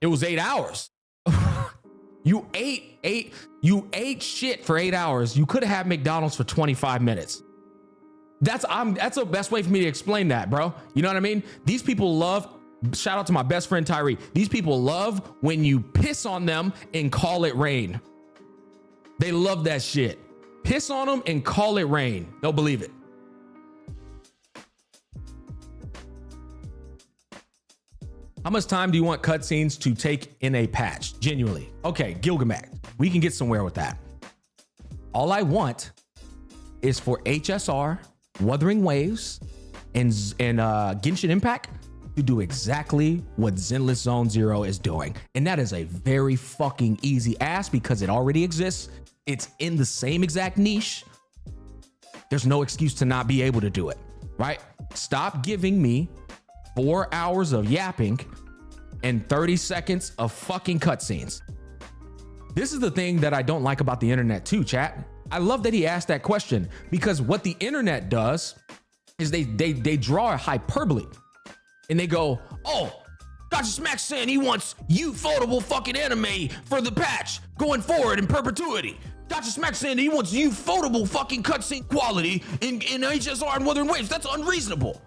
it was 8 hours. You ate shit for 8 hours. You could have had McDonald's for 25 minutes. That's the best way for me to explain that, bro. You know what I mean? These people love, shout out to my best friend Tyree. These people love when you piss on them and call it rain. They love that shit. Piss on them and call it rain. They'll believe it. How much time do you want cutscenes to take in a patch? Genuinely. Okay, Gilgamesh. We can get somewhere with that. All I want is for HSR, Wuthering Waves, and Genshin Impact to do exactly what Zenless Zone Zero is doing. And that is a very fucking easy ask because it already exists. It's in the same exact niche. There's no excuse to not be able to do it, right? Stop giving me 4 hours of yapping and 30 seconds of fucking cutscenes. This is the thing that I don't like about the internet too, chat. I love that he asked that question because what the internet does is they draw a hyperbole and they go, oh, Gacha Smack saying he wants ufotable fucking anime for the patch going forward in perpetuity. Gacha Smack saying he wants ufotable fucking cutscene quality in HSR and Wuthering Waves. That's unreasonable.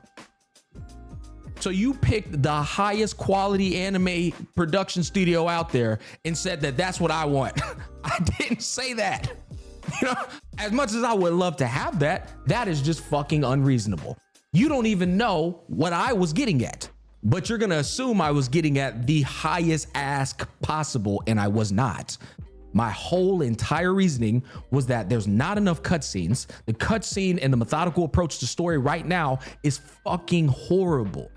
So you picked the highest quality anime production studio out there and said that that's what I want. I didn't say that. You know, as much as I would love to have that, that is just fucking unreasonable. You don't even know what I was getting at, but you're going to assume I was getting at the highest ask possible, and I was not. My whole entire reasoning was that there's not enough cutscenes. The cutscene and the methodical approach to story right now is fucking horrible.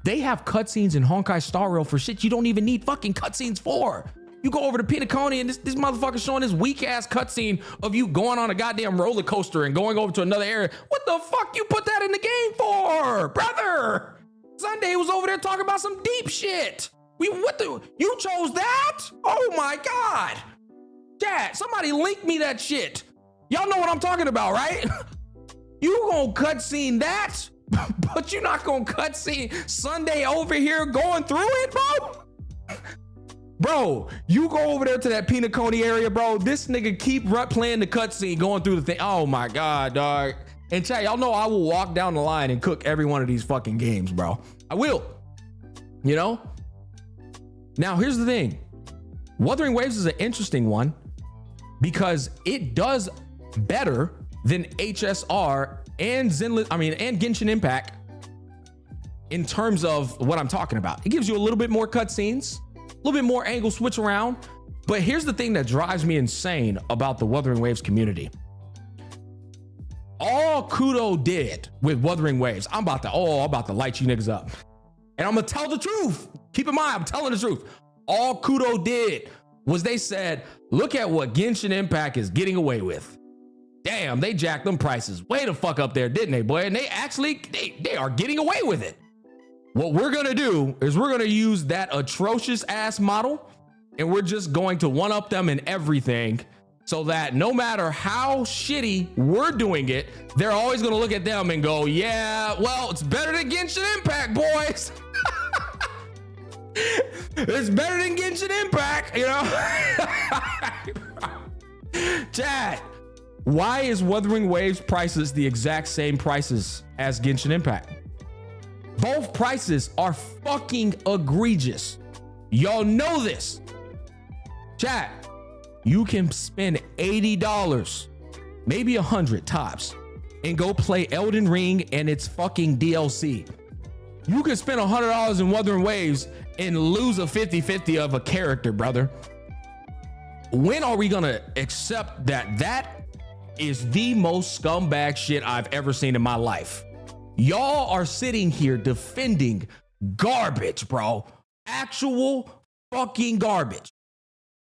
They have cutscenes in Honkai Star Rail for shit you don't even need fucking cutscenes for. You go over to Pinacone and this motherfucker showing this weak ass cutscene of you going on a goddamn roller coaster and going over to another area. What the fuck you put that in the game for, brother? Sunday was over there talking about some deep shit. You chose that? Oh my God. Chat, somebody link me that shit. Y'all know what I'm talking about, right? You gonna cutscene that? But you're not gonna cutscene Sunday over here going through it, bro? Bro, you go over there to that Pinacone area, bro. This nigga keep playing the cutscene, going through the thing. Oh my God, dog. And chat, y'all know I will walk down the line and cook every one of these fucking games, bro. I will. You know? Now, here's the thing. Wuthering Waves is an interesting one because it does better than HSR and Genshin Impact in terms of what I'm talking about. It gives you a little bit more cutscenes. little bit more angle switch around. But here's the thing that drives me insane about the Wuthering Waves community. All Kudo did with Wuthering Waves, I'm about to light you niggas up. And I'm gonna tell the truth. Keep in mind, I'm telling the truth. All Kudo did was they said, look at what Genshin Impact is getting away with. Damn, they jacked them prices way the fuck up there, didn't they, boy? And they actually, they are getting away with it. What we're gonna do is we're gonna use that atrocious ass model and we're just going to one up them in everything so that no matter how shitty we're doing it, they're always gonna look at them and go, yeah, well, it's better than Genshin Impact, boys. It's better than Genshin Impact, you know? Chad, why is Wuthering Waves prices the exact same prices as Genshin Impact? Both prices are fucking egregious. Y'all know this. Chad, you can spend $80, maybe 100 tops, and go play Elden Ring and its fucking DLC. You can spend $100 in Wuthering Waves and lose a 50-50 of a character, brother. When are we gonna accept that that is the most scumbag shit I've ever seen in my life? Y'all are sitting here defending garbage, bro. Actual fucking garbage.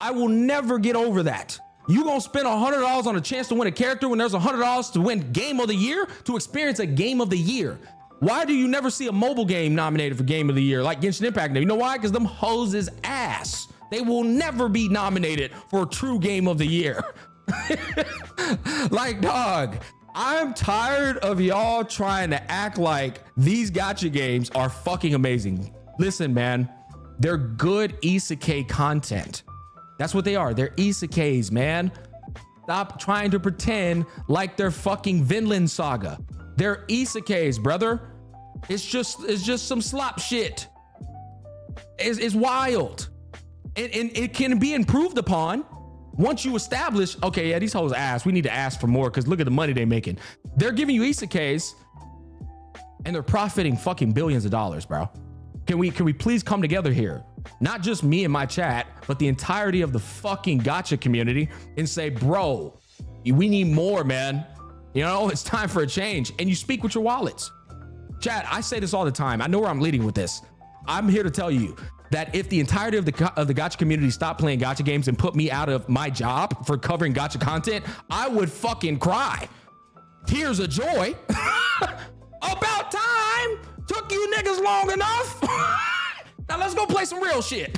I will never get over that. You gonna spend $100 on a chance to win a character when there's $100 to win Game of the Year, to experience a Game of the Year? Why do you never see a mobile game nominated for Game of the Year like Genshin Impact? You know why? Because them hoes is ass. They will never be nominated for a true Game of the Year. Like, dog, I'm tired of y'all trying to act like these gacha games are fucking amazing. Listen, man, they're good isekai content. That's what they are. They're isekais, man. Stop trying to pretend like they're fucking Vinland Saga. They're isekais, brother. It's just some slop shit. It's wild. And it can be improved upon once you establish, okay, yeah, these hoes ass. We need to ask for more because look at the money they're making. They're giving you isekais and they're profiting fucking billions of dollars, bro. Can we please come together here? Not just me and my chat, but the entirety of the fucking gacha community and say, bro, we need more, man. You know, it's time for a change. And you speak with your wallets. Chat, I say this all the time. I know where I'm leading with this. I'm here to tell you that if the entirety of the gacha community stopped playing gacha games and put me out of my job for covering gacha content, I would fucking cry. Tears of joy. About time. Took you niggas long enough. Now let's go play some real shit.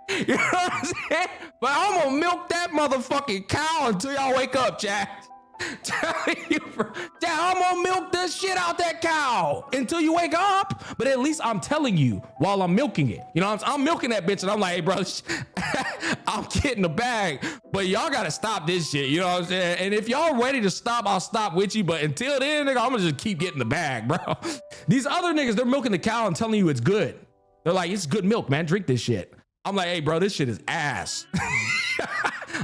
You know what I'm saying? But I'm gonna milk that motherfucking cow until y'all wake up, chat. I'm gonna milk this shit out that cow until you wake up. But at least I'm telling you while I'm milking it. You know, I'm milking that bitch and I'm like, hey, bro, I'm getting the bag. But y'all gotta stop this shit. You know what I'm saying? And if y'all ready to stop, I'll stop with you. But until then, nigga, I'm gonna just keep getting the bag, bro. These other niggas, they're milking the cow and telling you it's good. They're like, it's good milk, man. Drink this shit. I'm like, hey, bro, this shit is ass.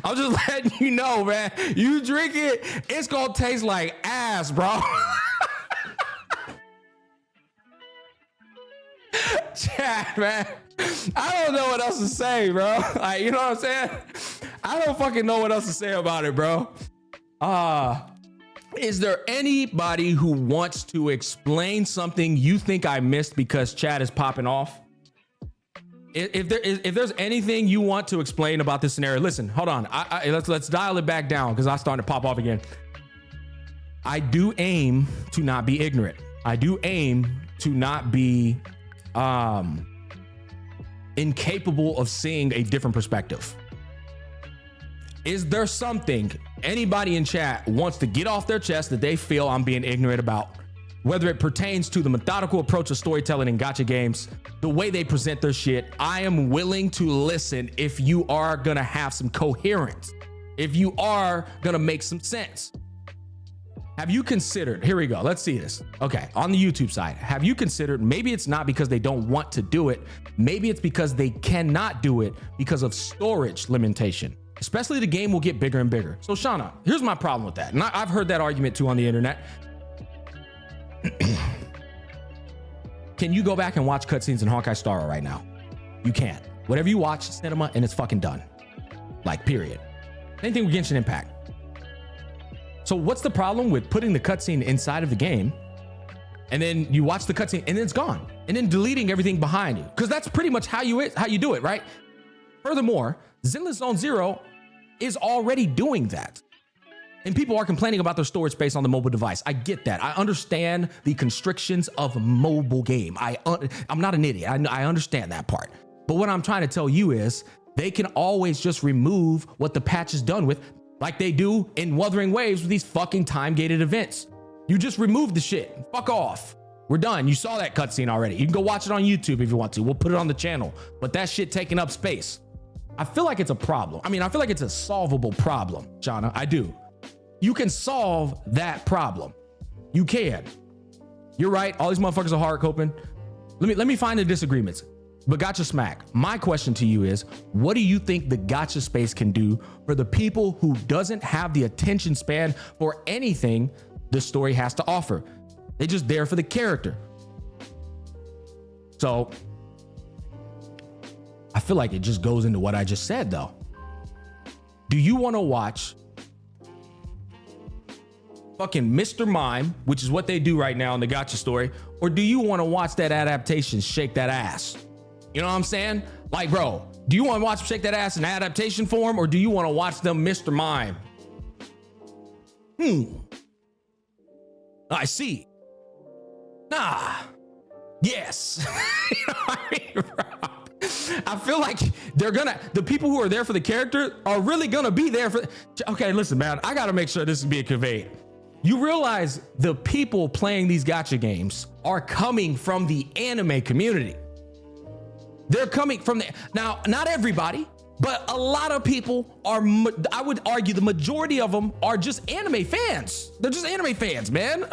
I'm just letting you know, man. You drink it, it's gonna taste like ass, bro. Chat, man. I don't know what else to say, bro. Like, you know what I'm saying? I don't fucking know what else to say about it, bro. Is there anybody who wants to explain something you think I missed because chat is popping off? If there's anything you want to explain about this scenario, listen, hold on. Let's dial it back down because I'm starting to pop off again. I do aim to not be ignorant. I do aim to not be incapable of seeing a different perspective. Is there something anybody in chat wants to get off their chest that they feel I'm being ignorant about? Whether it pertains to the methodical approach of storytelling in gacha games, the way they present their shit, I am willing to listen if you are gonna have some coherence, if you are gonna make some sense. Have you considered, here we go, let's see this. Okay, on the YouTube side, have you considered, maybe it's not because they don't want to do it, maybe it's because they cannot do it because of storage limitation. Especially the game will get bigger and bigger. So Shauna, here's my problem with that. And I've heard that argument too on the internet. Can you go back and watch cutscenes in Honkai Star right now? You can't. Whatever you watch, cinema, and it's fucking done. Like, period. Same thing with Genshin Impact. So what's the problem with putting the cutscene inside of the game, and then you watch the cutscene and then it's gone, and then deleting everything behind you? Because that's pretty much how you do it, right? Furthermore, Zenless Zone Zero is already doing that. And people are complaining about their storage space on the mobile device. I get that. I understand the constrictions of a mobile game. I'm not an idiot. I understand that part. But what I'm trying to tell you is they can always just remove what the patch is done with, like they do in Wuthering Waves with these fucking time-gated events. You just remove the shit. Fuck off. We're done. You saw that cutscene already. You can go watch it on YouTube if you want to. We'll put it on the channel. But that shit taking up space. I feel like it's a problem. I mean, I feel like it's a solvable problem, Shauna. I do. You can solve that problem. You can. You're right. All these motherfuckers are hard coping. Let me find the disagreements. But Gacha Smack, my question to you is, what do you think the gacha space can do for the people who doesn't have the attention span for anything the story has to offer? They're just there for the character. So I feel like it just goes into what I just said, though. Do you want to watch fucking Mr. Mime, which is what they do right now in the gacha story, or do you want to watch that adaptation shake that ass? You know what I'm saying? Like, bro, do you want to watch Shake That Ass in adaptation form, or do you want to watch them Mr. Mime? I see. Nah. Yes. You know what I mean, bro? I feel like the people who are there for the character are really gonna be there for. Okay, listen, man, I gotta make sure this is being conveyed. You realize the people playing these gacha games are coming from the anime community. They're coming from now, not everybody, but a lot of people are, I would argue the majority of them are just anime fans. They're just anime fans, man.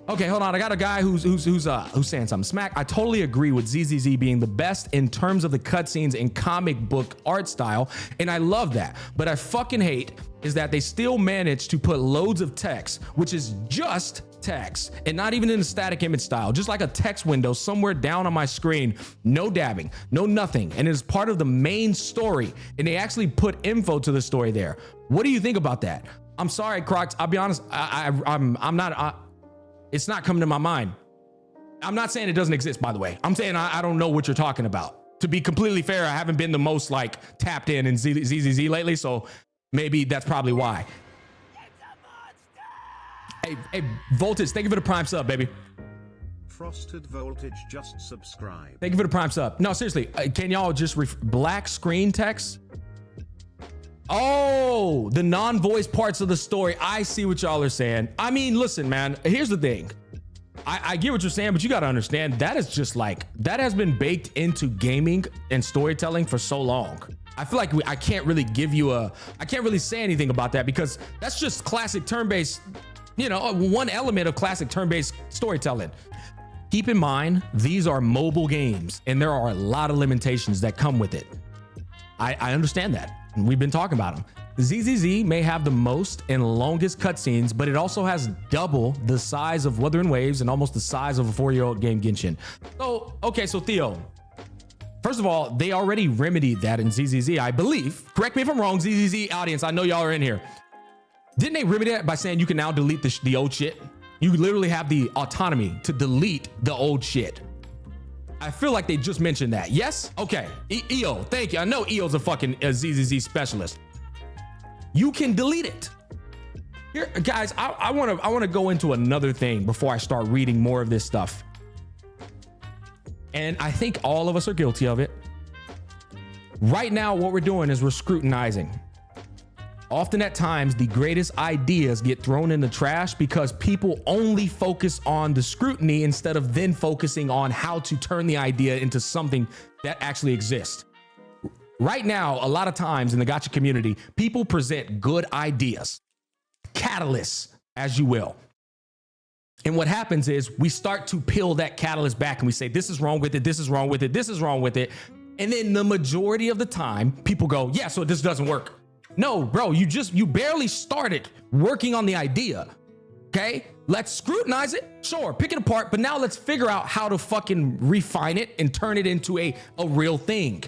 Okay, hold on. I got a guy who's saying something. Smack, I totally agree with ZZZ being the best in terms of the cutscenes and comic book art style, and I love that. But I fucking hate is that they still manage to put loads of text, which is just text, and not even in a static image style, just like a text window somewhere down on my screen. No dabbing, no nothing, and it is part of the main story, and they actually put info to the story there. What do you think about that? I'm sorry, Crocs. I'll be honest. I'm not. It's not coming to my mind. I'm not saying it doesn't exist, by the way. I'm saying I don't know what you're talking about. To be completely fair, I haven't been the most like tapped in ZZZ lately, so maybe that's probably why. Hey, Voltage, thank you for the prime sub, baby. Frosted Voltage just subscribe. Thank you for the prime sub. No, seriously, can y'all just black screen text? Oh, the non-voice parts of the story. I see what y'all are saying. I mean, listen, man, here's the thing. I get what you're saying, but you got to understand that is just like, that has been baked into gaming and storytelling for so long. I feel like I can't really I can't really say anything about that because that's just classic turn-based, you know, one element of classic turn-based storytelling. Keep in mind, these are mobile games and there are a lot of limitations that come with it. I understand that. And we've been talking about them. ZZZ may have the most and longest cutscenes, but it also has double the size of Wuthering Waves and almost the size of a 4-year-old game Genshin. So, okay, so Theo, first of all, they already remedied that in ZZZ, I believe. Correct me if I'm wrong, ZZZ audience, I know y'all are in here. Didn't they remedy that by saying you can now delete the old shit? You literally have the autonomy to delete the old shit. I feel like they just mentioned that. Yes? Okay. EO, thank you. I know EO's a fucking ZZZ specialist. You can delete it. Here, guys, I want to go into another thing before I start reading more of this stuff. And I think all of us are guilty of it. Right now, what we're doing is we're scrutinizing. Often at times, the greatest ideas get thrown in the trash because people only focus on the scrutiny instead of then focusing on how to turn the idea into something that actually exists. Right now, a lot of times in the gacha community, people present good ideas, catalysts, as you will. And what happens is we start to peel that catalyst back and we say, this is wrong with it, this is wrong with it, this is wrong with it. And then the majority of the time, people go, yeah, so this doesn't work. No, bro, you barely started working on the idea, okay? Let's scrutinize it, sure, pick it apart, but now let's figure out how to fucking refine it and turn it into a real thing.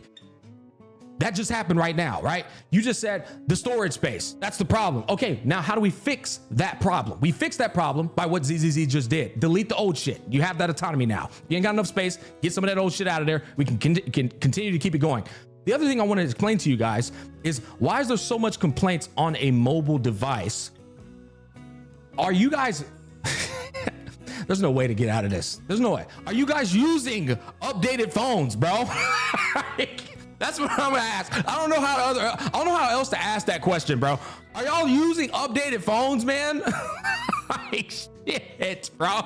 That just happened right now, right? You just said the storage space, that's the problem. Okay, now how do we fix that problem? We fix that problem by what ZZZ just did. Delete the old shit. You have that autonomy now. You ain't got enough space, get some of that old shit out of there. We can continue to keep it going. The other thing I want to explain to you guys is why is there so much complaints on a mobile device? Are you guys... There's no way to get out of this. There's no way. Are you guys using updated phones, bro? That's what I'm gonna ask. I don't know how else to ask that question, bro. Are y'all using updated phones, man? Like, shit, bro.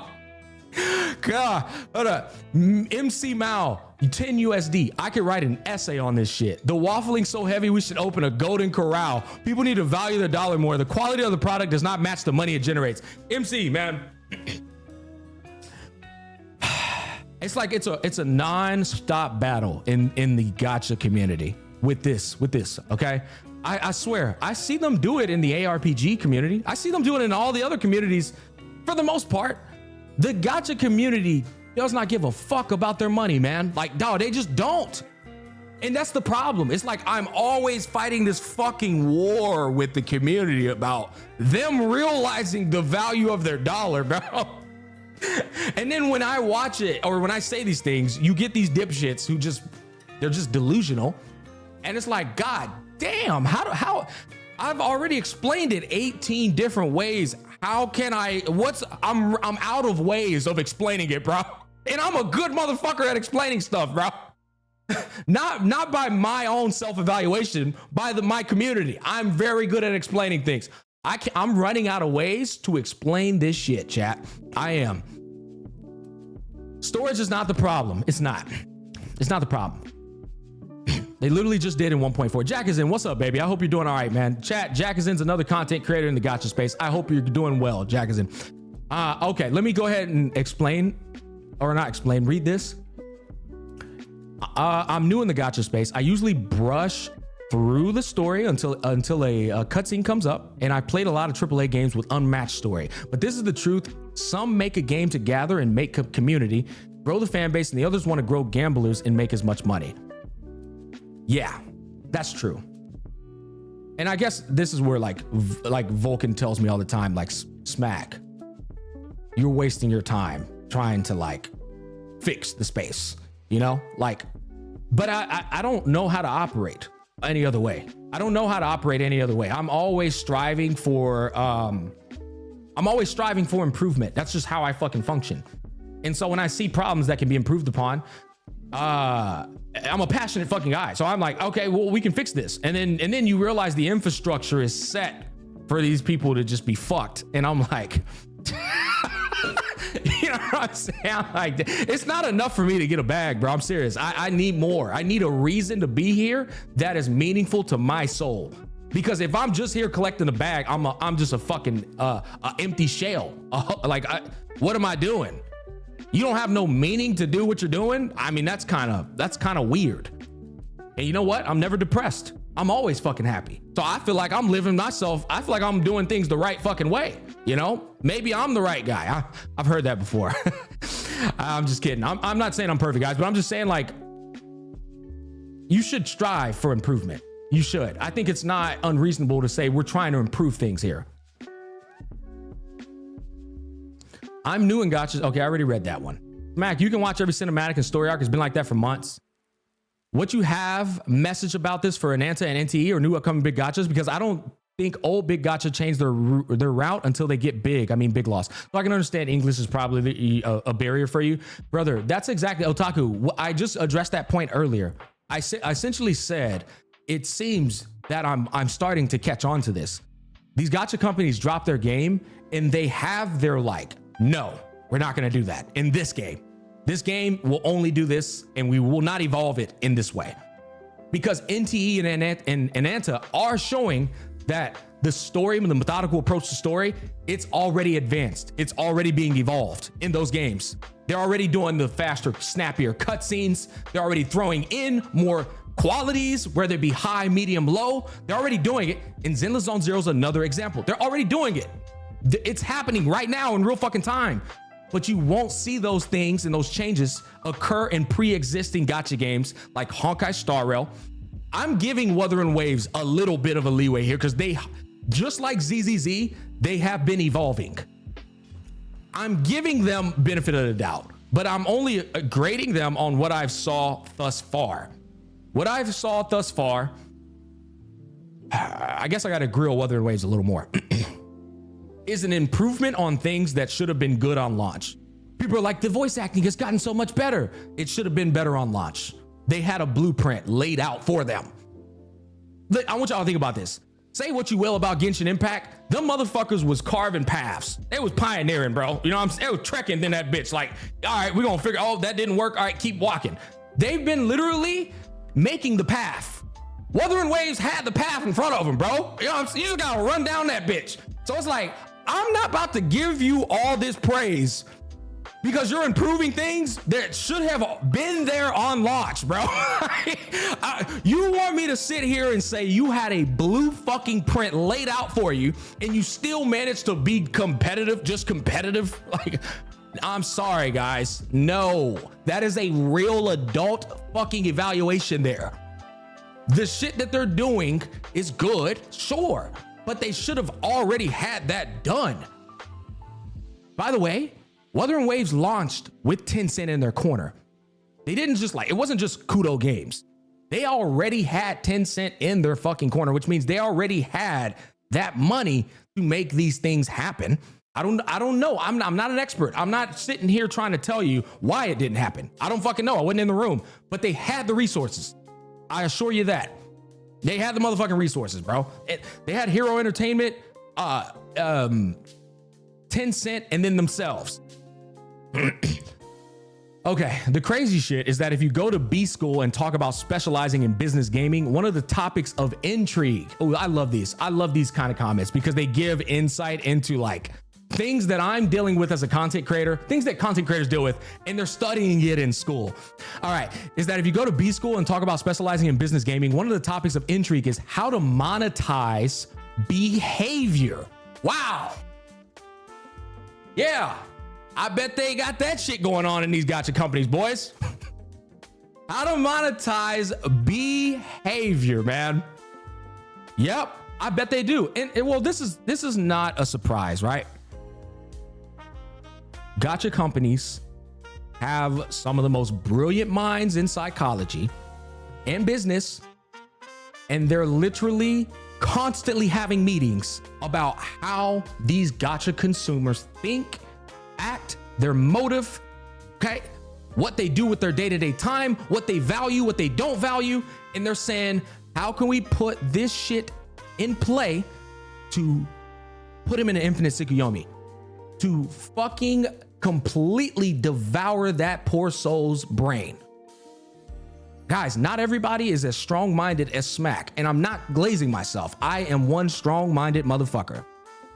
God, hold up. MC Mao, 10 USD. I could write an essay on this shit. The waffling so heavy we should open a golden corral. People need to value their dollar more. The quality of the product does not match the money it generates. MC, man. It's like it's a non-stop battle in the gacha community with this, okay? I swear, I see them do it in the ARPG community. I see them do it in all the other communities for the most part. The gacha community does not give a fuck about their money, man. Like, dog, they just don't. And that's the problem. It's like I'm always fighting this fucking war with the community about them realizing the value of their dollar, bro. And then when I watch it or when I say these things, you get these dipshits who they're just delusional. And it's like, God damn, how I've already explained it 18 different ways. How can I'm out of ways of explaining it, bro. And I'm a good motherfucker at explaining stuff, bro. Not by my own self-evaluation, by my community. I'm very good at explaining things. I'm running out of ways to explain this shit, chat. I am. Storage is not the problem. It's not the problem. They literally just did in 1.4. Jack is in. What's up, baby? I hope you're doing all right, man. Chat, Jack is in's another content creator in the gacha space. I hope you're doing well. Jack is in. Okay, let me go ahead and read this. I'm new in the gacha space. I usually brush through the story until a cutscene comes up, and I played a lot of AAA games with unmatched story. But this is the truth. Some make a game to gather and make a community, grow the fan base, and the others want to grow gamblers and make as much money. Yeah, that's true. And I guess this is where like Vulcan tells me all the time, like, Smack, you're wasting your time trying to like fix the space, you know? Like, but I don't know how to operate any other way. I don't know how to operate any other way. I'm always striving for improvement. That's just how I fucking function. And so when I see problems that can be improved upon, I'm a passionate fucking guy. So I'm like, okay, well, we can fix this. And then you realize the infrastructure is set for these people to just be fucked. And I'm like, you know what I'm saying? I'm like, it's not enough for me to get a bag, bro. I'm serious. I need more. I need a reason to be here that is meaningful to my soul. Because if I'm just here collecting a bag, I'm just a fucking empty shell. What am I doing? You don't have no meaning to do what you're doing. I mean, that's kind of weird. And you know what? I'm never depressed. I'm always fucking happy. So I feel like I'm living myself. I feel like I'm doing things the right fucking way. You know, maybe I'm the right guy. I've heard that before. I'm just kidding. I'm not saying I'm perfect, guys, but I'm just saying, like, you should strive for improvement. You should. I think it's not unreasonable to say we're trying to improve things here. I'm new in gachas. Okay, I already read that one. Mac, you can watch every cinematic and story arc. It's been like that for months. What you have message about this for Ananta and NTE or new upcoming big gachas? Because I don't think old big gacha change their route until they get big. I mean, big loss. So I can understand English is probably a barrier for you. Brother, that's exactly, Otaku, I just addressed that point earlier. I essentially said, it seems that I'm starting to catch on to this. These gacha companies drop their game and they have their like, no, we're not going to do that in this game. This game will only do this and we will not evolve it in this way. Because NTE and Ananta are showing that the story and the methodical approach to story, it's already advanced. It's already being evolved in those games. They're already doing the faster, snappier cutscenes. They're already throwing in more qualities, whether it be high, medium, low. They're already doing it. And Zenless Zone Zero is another example. They're already doing it. It's happening right now in real fucking time. But you won't see those things and those changes occur in pre-existing gacha games like Honkai Star Rail. I'm giving Wuthering Waves a little bit of a leeway here because they, just like ZZZ, they have been evolving. I'm giving them benefit of the doubt, but I'm only grading them on what I've saw thus far. What I've saw thus far, I guess I got to grill Wuthering Waves a little more. Is an improvement on things that should have been good on launch. People are like, the voice acting has gotten so much better. It should have been better on launch. They had a blueprint laid out for them. I want y'all to think about this. Say what you will about Genshin Impact. Them motherfuckers was carving paths. They was pioneering, bro. You know what I'm saying? They was trekking in that bitch. Like, all right, we're gonna figure, oh, that didn't work. All right, keep walking. They've been literally making the path. Wuthering Waves had the path in front of them, bro. You know what I'm saying? You just gotta run down that bitch. So it's like, I'm not about to give you all this praise because you're improving things that should have been there on launch, bro. You want me to sit here and say you had a blue fucking print laid out for you and you still managed to be competitive, just competitive? Like, I'm sorry, guys. No, that is a real adult fucking evaluation there. The shit that they're doing is good, sure, but they should have already had that done. By the way, Wuthering Waves launched with Tencent in their corner. They didn't just it wasn't just Kudo Games. They already had Tencent in their fucking corner, which means they already had that money to make these things happen. I don't know. I'm not an expert. I'm not sitting here trying to tell you why it didn't happen. I don't fucking know. I wasn't in the room, but they had the resources. I assure you that. They had the motherfucking resources, bro. They had Hero Entertainment, Tencent, and then themselves. Okay, the crazy shit is that if you go to B School and talk about specializing in business gaming, one of the topics of intrigue. Oh, I love these. I love these kind of comments because they give insight into like things that I'm dealing with as a content creator, things that content creators deal with, and they're studying it in school. All right, is that if you go to B School and talk about specializing in business gaming, one of the topics of intrigue is how to monetize behavior. Wow. Yeah, I bet they got that shit going on in these gacha companies, boys. How to monetize behavior, man. Yep, I bet they do. And well, this is not a surprise, right? Gacha companies have some of the most brilliant minds in psychology and business, and they're literally constantly having meetings about how these gacha consumers think, act, their motive, okay? What they do with their day-to-day time, what they value, what they don't value, and they're saying, how can we put this shit in play to put him in an infinite Tsukuyomi, to fucking completely devour that poor soul's brain. Guys, not everybody is as strong-minded as Smack, and I'm not glazing myself. I am one strong-minded motherfucker.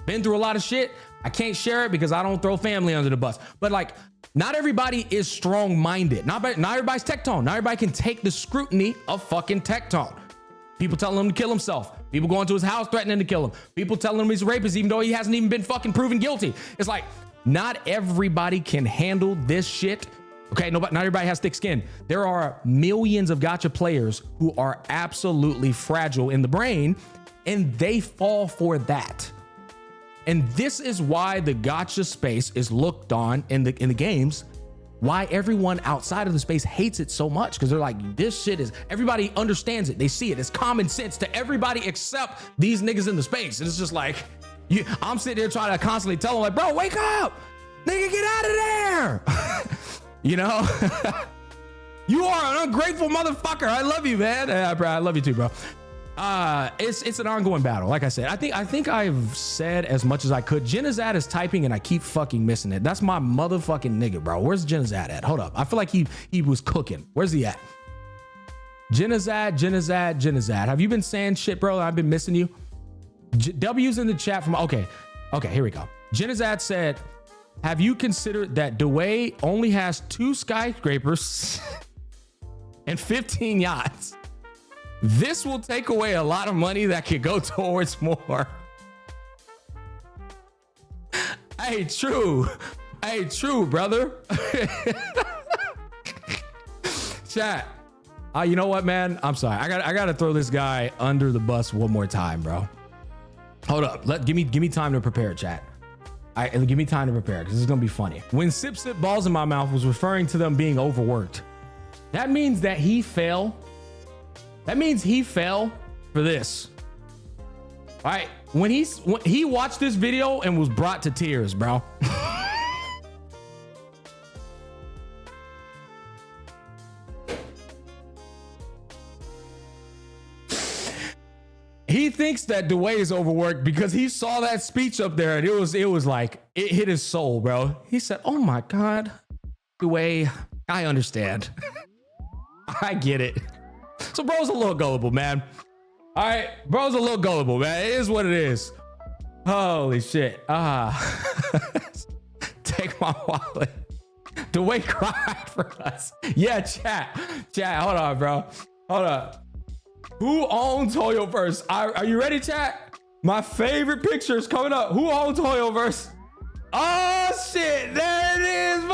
Been through a lot of shit. I can't share it because I don't throw family under the bus. But like, not everybody is strong-minded. Not everybody's Tectone. Not everybody can take the scrutiny of fucking Tectone. People telling him to kill himself. People going to his house threatening to kill him. People telling him he's a rapist even though he hasn't even been fucking proven guilty. It's like, not everybody can handle this shit. Okay, not everybody has thick skin. There are millions of gacha players who are absolutely fragile in the brain, and they fall for that. And this is why the gacha space is looked on in the games, why everyone outside of the space hates it so much, because they're like, this shit is, everybody understands it, they see it, it's common sense to everybody except these niggas in the space. And it's just like, I'm sitting there trying to constantly tell them like, bro, wake up, nigga, get out of there. You know, you are an ungrateful motherfucker. I love you, man. I love you too, bro. It's an ongoing battle. Like I said, I think I've said as much as I could. Jenazad is typing and I keep fucking missing it. That's my motherfucking nigga, bro. Where's Jenazad at? Hold up. I feel like he was cooking. Where's he at? Jenazad. Have you been saying shit, bro? I've been missing you. W's in the chat from, okay, here we go. Jenazad said, have you considered that Dway only has 2 skyscrapers and 15 yachts? This will take away a lot of money that could go towards more. Hey, true. Hey, true, brother. Chat. You know what, man? I'm sorry. I gotta throw this guy under the bus one more time, bro. Hold up. Give me time to prepare, chat. Give me time to prepare because this is gonna be funny. When Sip Sip Balls in My Mouth was referring to them being overworked, that means that he fell. That means he fell for this. All right. When he watched this video and was brought to tears, bro. He thinks that Dwayne is overworked because he saw that speech up there and it was like, it hit his soul, bro. He said, oh my God, Dwayne, I understand. I get it. So bro's a little gullible, man. All right, bro's a little gullible, man. It is what it is. Holy shit. Take my wallet. Dwayne cried for us. Yeah, chat, hold on, bro. Hold on. Who owns Hoyoverse? Are you ready, chat? My favorite picture is coming up. Who owns Hoyoverse? Oh shit, there it is.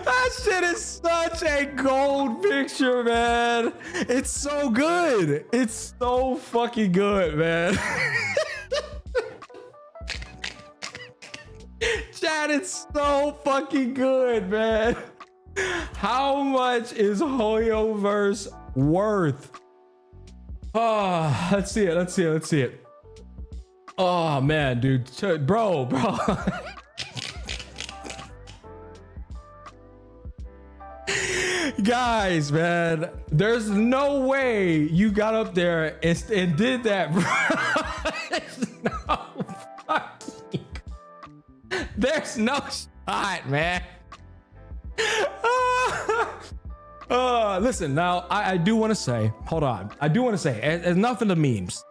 That shit is such a gold picture, man. It's so good. It's so fucking good, man. Chat, it's so fucking good, man. How much is Hoyoverse worth? Oh, let's see it. Oh man, dude, bro. Guys, man, there's no way you got up there and did that, bro. There's no shot, man. Listen, now I do want to say, hold on. I do want to say, enough of the memes.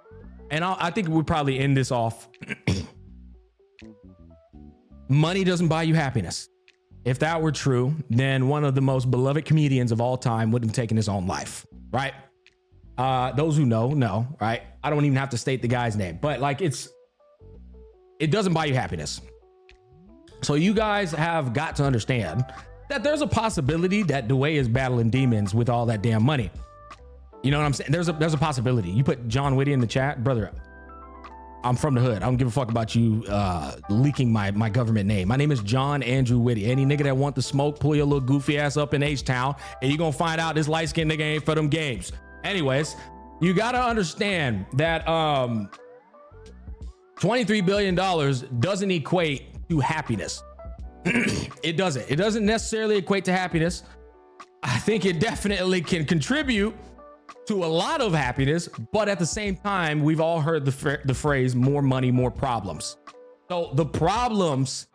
And I think we probably end this off. Money doesn't buy you happiness. If that were true, then one of the most beloved comedians of all time wouldn't have taken his own life, right? Those who know, right? I don't even have to state the guy's name, but like it doesn't buy you happiness. So you guys have got to understand that there's a possibility that Dwayne is battling demons with all that damn money. You know what I'm saying? There's a possibility. You put John Whitty in the chat, brother. I'm from the hood. I don't give a fuck about you leaking my government name. My name is John Andrew Whitty. Any nigga that want the smoke, pull your little goofy ass up in H-Town and you're gonna find out this light-skinned nigga ain't for them games. Anyways, you gotta understand that $23 billion doesn't equate to happiness. It doesn't necessarily equate to happiness. I think it definitely can contribute to a lot of happiness, but at the same time, we've all heard the phrase more money, more problems. So the problems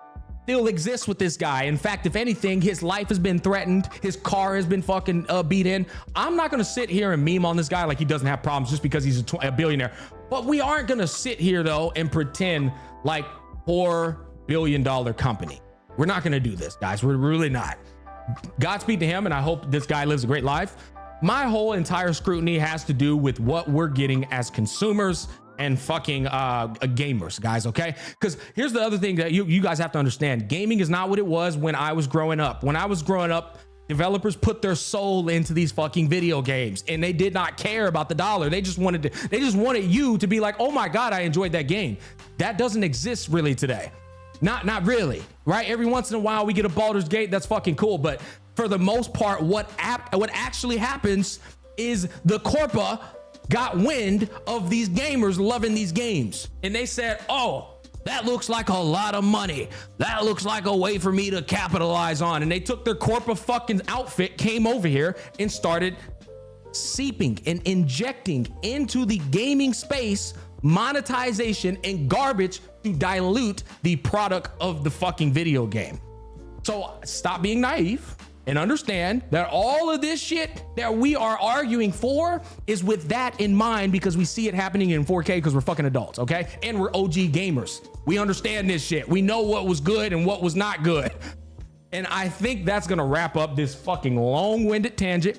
still exist with this guy. In fact, if anything, his life has been threatened. His car has been fucking beat in. I'm not going to sit here and meme on this guy like he doesn't have problems just because he's a billionaire. But we aren't going to sit here though and pretend like $4 billion company. We're not going to do this, guys. We're really not. Godspeed to him, and I hope this guy lives a great life. My whole entire scrutiny has to do with what we're getting as consumers and fucking gamers, guys, okay? Because here's the other thing that you guys have to understand. Gaming is not what it was when I was growing up. When I was growing up, developers put their soul into these fucking video games and they did not care about the dollar. They just wanted you to be like, oh my God, I enjoyed that game. That doesn't exist really today. Not really, right? Every once in a while we get a Baldur's Gate, that's fucking cool. But for the most part, what actually happens is the corpa got wind of these gamers loving these games. And they said, oh, that looks like a lot of money. That looks like a way for me to capitalize on. And they took their corporate fucking outfit, came over here and started seeping and injecting into the gaming space monetization and garbage to dilute the product of the fucking video game. So stop being naive. and understand that all of this shit that we are arguing for is with that in mind, because we see it happening in 4K because we're fucking adults, okay? And we're OG gamers. We understand this shit. We know what was good and what was not good. And I think that's gonna wrap up this fucking long-winded tangent